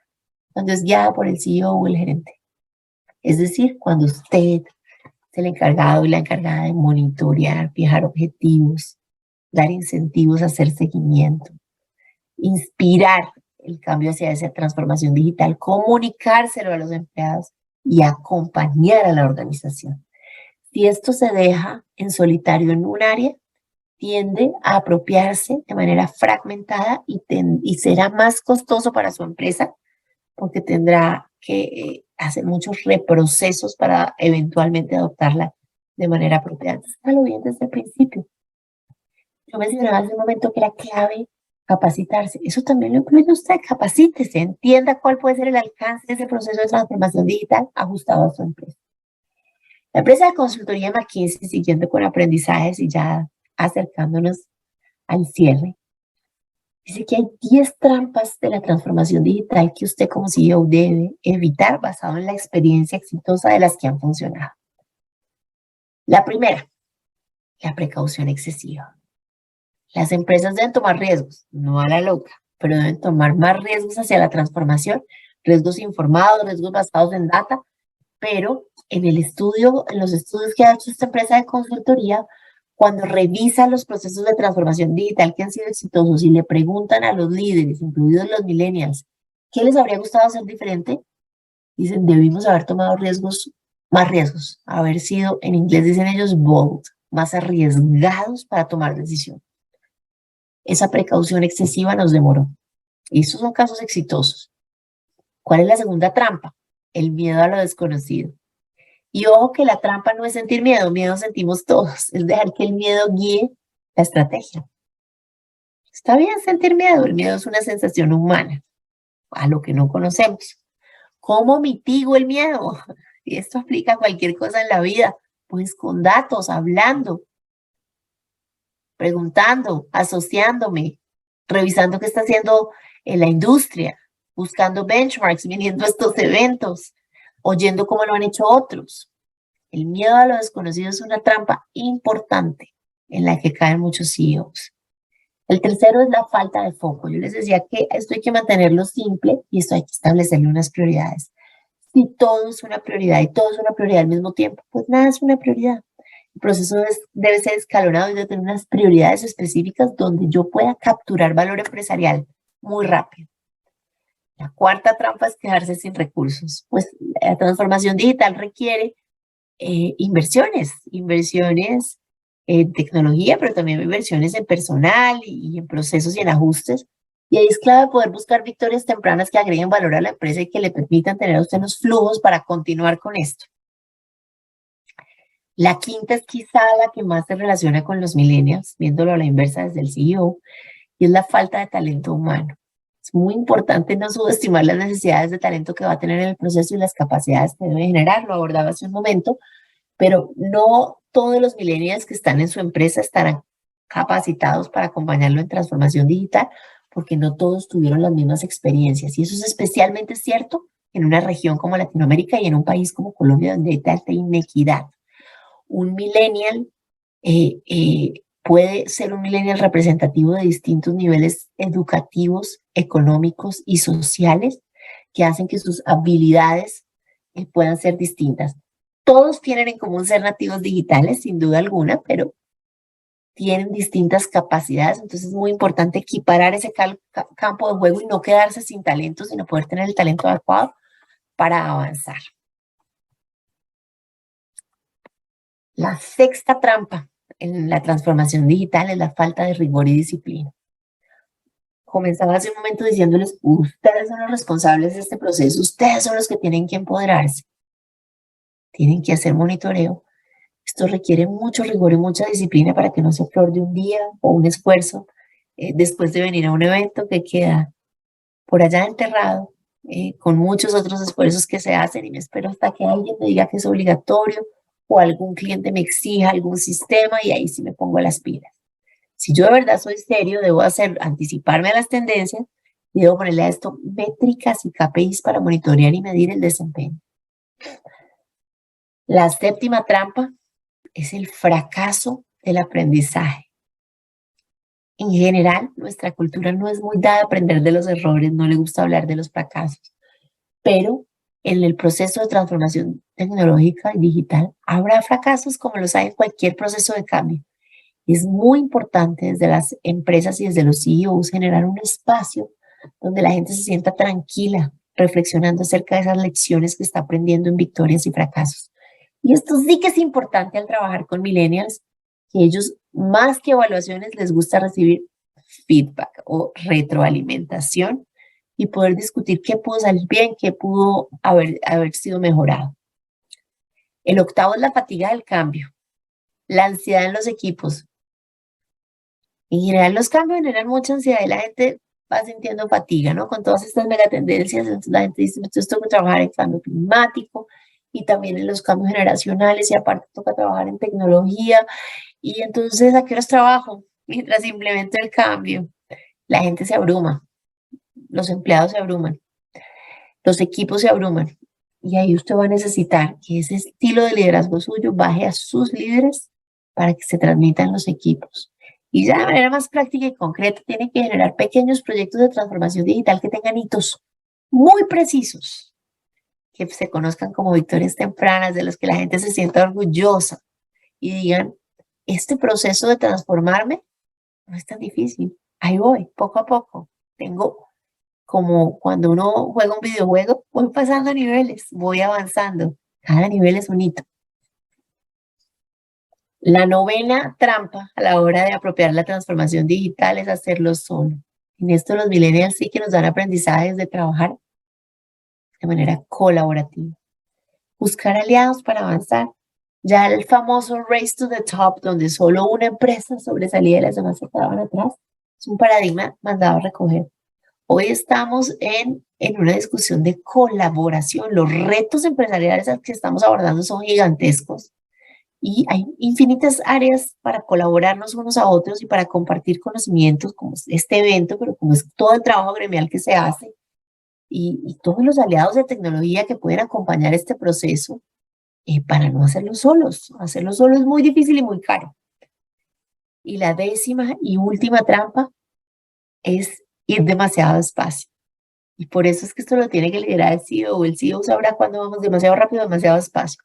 cuando es guiada por el CEO o el gerente. Es decir, cuando usted es el encargado y la encargada de monitorear, fijar objetivos, dar incentivos, hacer seguimiento, inspirar el cambio hacia esa transformación digital, comunicárselo a los empleados y acompañar a la organización. Si esto se deja en solitario en un área, tiende a apropiarse de manera fragmentada y será más costoso para su empresa porque tendrá que hacer muchos reprocesos para eventualmente adoptarla de manera apropiada. Entonces, hágalo bien desde el principio. Yo mencionaba hace un momento que era clave capacitarse. Eso también lo incluye usted. Capacítese, entienda cuál puede ser el alcance de ese proceso de transformación digital ajustado a su empresa. La empresa de consultoría McKinsey, siguiendo con aprendizajes y ya acercándonos al cierre, dice que hay 10 trampas de la transformación digital que usted como CEO debe evitar basado en la experiencia exitosa de las que han funcionado. La primera, la precaución excesiva. Las empresas deben tomar riesgos, no a la loca, pero deben tomar más riesgos hacia la transformación, riesgos informados, riesgos basados en data, pero en los estudios que ha hecho esta empresa de consultoría, cuando revisa los procesos de transformación digital que han sido exitosos y le preguntan a los líderes, incluidos los millennials, ¿qué les habría gustado hacer diferente? Dicen, debimos haber tomado riesgos, más riesgos, haber sido, en inglés dicen ellos, bold, más arriesgados para tomar decisiones. Esa precaución excesiva nos demoró. Y estos son casos exitosos. ¿Cuál es la segunda trampa? El miedo a lo desconocido. Y ojo que la trampa no es sentir miedo sentimos todos, es dejar que el miedo guíe la estrategia. Está bien sentir miedo, el miedo es una sensación humana a lo que no conocemos. ¿Cómo mitigo el miedo? Y esto aplica a cualquier cosa en la vida, pues con datos, hablando, preguntando, asociándome, revisando qué está haciendo en la industria, buscando benchmarks, viniendo a estos eventos, oyendo cómo lo han hecho otros. El miedo a lo desconocido es una trampa importante en la que caen muchos CEOs. El tercero es la falta de foco. Yo les decía que esto hay que mantenerlo simple y esto hay que establecerle unas prioridades. Si todo es una prioridad y todo es una prioridad al mismo tiempo, pues nada es una prioridad. El proceso debe ser escalonado y debe tener unas prioridades específicas donde yo pueda capturar valor empresarial muy rápido. La cuarta trampa es quedarse sin recursos. Pues la transformación digital requiere inversiones en tecnología, pero también inversiones en personal y en procesos y en ajustes. Y ahí es clave poder buscar victorias tempranas que agreguen valor a la empresa y que le permitan tener a usted los flujos para continuar con esto. La quinta es quizá la que más se relaciona con los millennials, viéndolo a la inversa desde el CEO, y es la falta de talento humano. Es muy importante no subestimar las necesidades de talento que va a tener en el proceso y las capacidades que debe generar, lo abordaba hace un momento, pero no todos los millennials que están en su empresa estarán capacitados para acompañarlo en transformación digital, porque no todos tuvieron las mismas experiencias. Y eso es especialmente cierto en una región como Latinoamérica y en un país como Colombia, donde hay tanta inequidad. Un millennial puede ser un millennial representativo de distintos niveles educativos, económicos y sociales que hacen que sus habilidades puedan ser distintas. Todos tienen en común ser nativos digitales, sin duda alguna, pero tienen distintas capacidades, entonces es muy importante equiparar ese campo de juego y no quedarse sin talento, sino poder tener el talento adecuado para avanzar. La sexta trampa en la transformación digital es la falta de rigor y disciplina. Comenzaba hace un momento diciéndoles, ustedes son los responsables de este proceso, ustedes son los que tienen que empoderarse, tienen que hacer monitoreo. Esto requiere mucho rigor y mucha disciplina para que no se flor de un día o un esfuerzo después de venir a un evento que queda por allá enterrado con muchos otros esfuerzos que se hacen y me espero hasta que alguien me diga que es obligatorio o algún cliente me exija algún sistema y ahí sí me pongo las pilas. Si yo de verdad soy serio, debo anticiparme a las tendencias y debo ponerle a esto métricas y KPIs para monitorear y medir el desempeño. La séptima trampa es el fracaso del aprendizaje. En general, nuestra cultura no es muy dada a aprender de los errores, no le gusta hablar de los fracasos, pero en el proceso de transformación tecnológica y digital habrá fracasos como los hay en cualquier proceso de cambio. Es muy importante desde las empresas y desde los CEOs generar un espacio donde la gente se sienta tranquila, reflexionando acerca de esas lecciones que está aprendiendo en victorias y fracasos. Y esto sí que es importante al trabajar con millennials, que ellos más que evaluaciones les gusta recibir feedback o retroalimentación y poder discutir qué pudo salir bien, qué pudo haber sido mejorado. El octavo es la fatiga del cambio, la ansiedad en los equipos. En general, los cambios generan mucha ansiedad y la gente va sintiendo fatiga, ¿no? Con todas estas megatendencias, entonces la gente dice, entonces tengo que trabajar en cambio climático y también en los cambios generacionales y aparte toca trabajar en tecnología y entonces, ¿a qué horas trabajo? Mientras implemento el cambio, la gente se abruma, los empleados se abruman, los equipos se abruman y ahí usted va a necesitar que ese estilo de liderazgo suyo baje a sus líderes para que se transmitan los equipos. Y ya de manera más práctica y concreta, tiene que generar pequeños proyectos de transformación digital que tengan hitos muy precisos, que se conozcan como victorias tempranas, de los que la gente se sienta orgullosa y digan, este proceso de transformarme no es tan difícil, ahí voy, poco a poco. Tengo como cuando uno juega un videojuego, voy pasando niveles, voy avanzando, cada nivel es un hito. La novena trampa a la hora de apropiar la transformación digital es hacerlo solo. En esto los millennials sí que nos dan aprendizajes de trabajar de manera colaborativa. Buscar aliados para avanzar. Ya el famoso race to the top, donde solo una empresa sobresalía y las demás se quedaban atrás, es un paradigma mandado a recoger. Hoy estamos en una discusión de colaboración. Los retos empresariales que estamos abordando son gigantescos. Y hay infinitas áreas para colaborarnos unos a otros y para compartir conocimientos, como este evento, pero como es todo el trabajo gremial que se hace y todos los aliados de tecnología que pueden acompañar este proceso para no hacerlo solos. Hacerlo solo es muy difícil y muy caro. Y la décima y última trampa es ir demasiado despacio. Y por eso es que esto lo tiene que liderar el CEO. El CEO sabrá cuándo vamos demasiado rápido, demasiado despacio.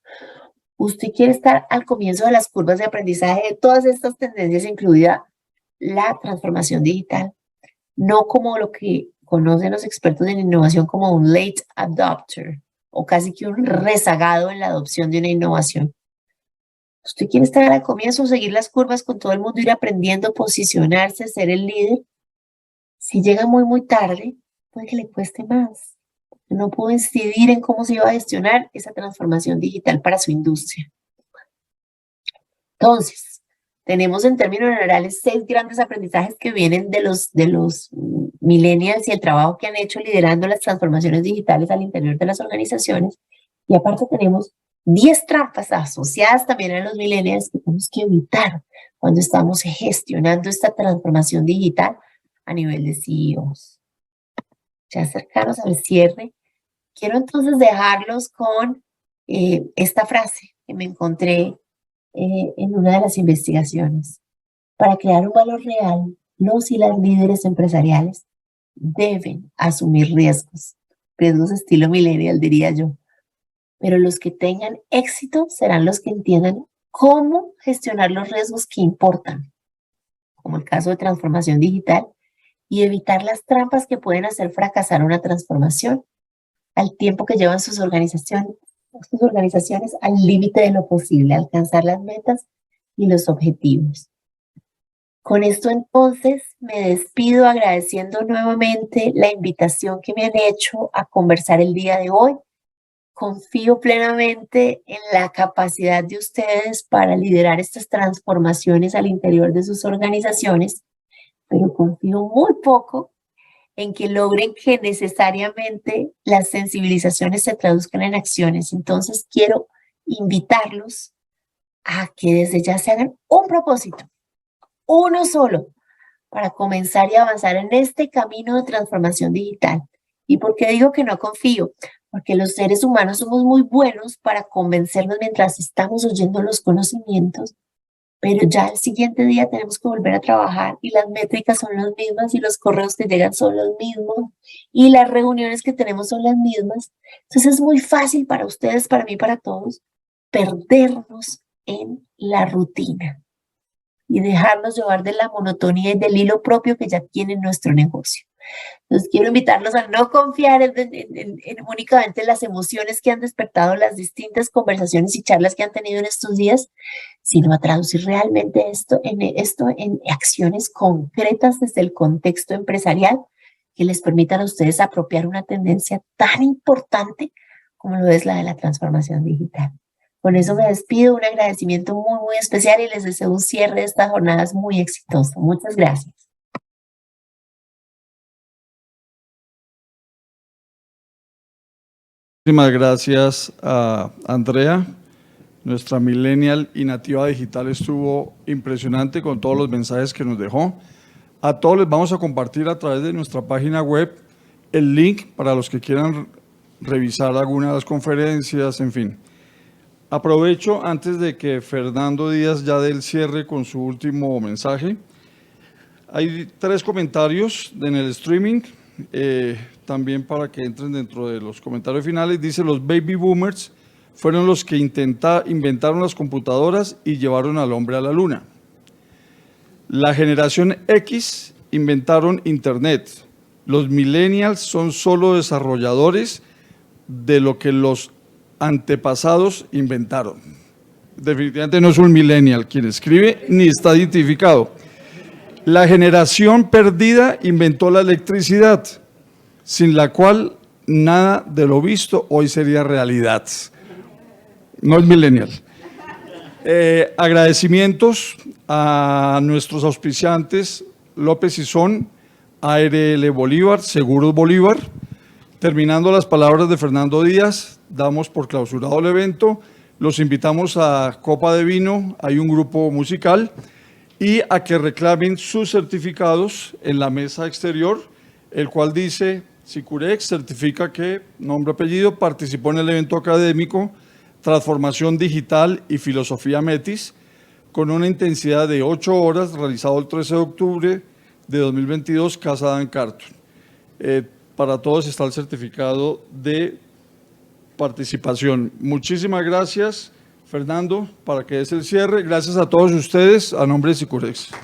Usted quiere estar al comienzo de las curvas de aprendizaje de todas estas tendencias, incluida la transformación digital, no como lo que conocen los expertos en innovación como un late adopter o casi que un rezagado en la adopción de una innovación. Usted quiere estar al comienzo, seguir las curvas con todo el mundo, ir aprendiendo, posicionarse, ser el líder. Si llega muy tarde, puede que le cueste más. No pudo incidir en cómo se iba a gestionar esa transformación digital para su industria. Entonces, tenemos en términos generales 6 grandes aprendizajes que vienen de los millennials y el trabajo que han hecho liderando las transformaciones digitales al interior de las organizaciones. Y aparte tenemos 10 trampas asociadas también a los millennials que tenemos que evitar cuando estamos gestionando esta transformación digital a nivel de CEOs. Ya cercanos al cierre, quiero entonces dejarlos con esta frase que me encontré en una de las investigaciones. Para crear un valor real, los y las líderes empresariales deben asumir riesgos. Riesgos estilo millennial, diría yo. Pero los que tengan éxito serán los que entiendan cómo gestionar los riesgos que importan, como el caso de transformación digital, y evitar las trampas que pueden hacer fracasar una transformación al tiempo que llevan sus organizaciones al límite de lo posible, alcanzar las metas y los objetivos. Con esto entonces me despido agradeciendo nuevamente la invitación que me han hecho a conversar el día de hoy. Confío plenamente en la capacidad de ustedes para liderar estas transformaciones al interior de sus organizaciones, pero confío muy poco en que logren que necesariamente las sensibilizaciones se traduzcan en acciones. Entonces quiero invitarlos a que desde ya se hagan un propósito, uno solo, para comenzar y avanzar en este camino de transformación digital. ¿Y por qué digo que no confío? Porque los seres humanos somos muy buenos para convencernos mientras estamos oyendo los conocimientos, pero ya el siguiente día tenemos que volver a trabajar y las métricas son las mismas y los correos que llegan son los mismos y las reuniones que tenemos son las mismas. Entonces es muy fácil para ustedes, para mí, para todos, perdernos en la rutina y dejarnos llevar de la monotonía y del hilo propio que ya tiene nuestro negocio. Entonces quiero invitarlos a no confiar en únicamente las emociones que han despertado las distintas conversaciones y charlas que han tenido en estos días, sino a traducir realmente esto en acciones concretas desde el contexto empresarial que les permitan a ustedes apropiar una tendencia tan importante como lo es la de la transformación digital. Con eso me despido, un agradecimiento muy, muy especial y les deseo un cierre de estas jornadas muy exitoso. Muchas gracias. Muchísimas gracias a Andrea. Nuestra millennial y nativa digital estuvo impresionante con todos los mensajes que nos dejó. A todos les vamos a compartir a través de nuestra página web el link para los que quieran revisar alguna de las conferencias, en fin. Aprovecho antes de que Fernando Díaz ya dé el cierre con su último mensaje. Hay 3 comentarios en el streaming, también para que entren dentro de los comentarios finales. Dice: los baby boomers fueron los que inventaron las computadoras y llevaron al hombre a la luna. La generación X inventaron Internet. Los millennials son solo desarrolladores de lo que los antepasados inventaron. Definitivamente no es un millennial quien escribe, ni está identificado. La generación perdida inventó la electricidad, sin la cual nada de lo visto hoy sería realidad. No es millennial. Agradecimientos a nuestros auspiciantes López y Son, ARL Bolívar, Seguros Bolívar. Terminando las palabras de Fernando Díaz, damos por clausurado el evento. Los invitamos a Copa de Vino, hay un grupo musical, y a que reclamen sus certificados en la mesa exterior, el cual dice: Sicurex certifica que, nombre, apellido, participó en el evento académico Transformación Digital y Filosofía Metis, con una intensidad de 8 horas, realizado el 13 de octubre de 2022, Casa Dan Carton. Para todos está el certificado de participación. Muchísimas gracias, Fernando, para que des el cierre. Gracias a todos ustedes, a nombre de Sicurex.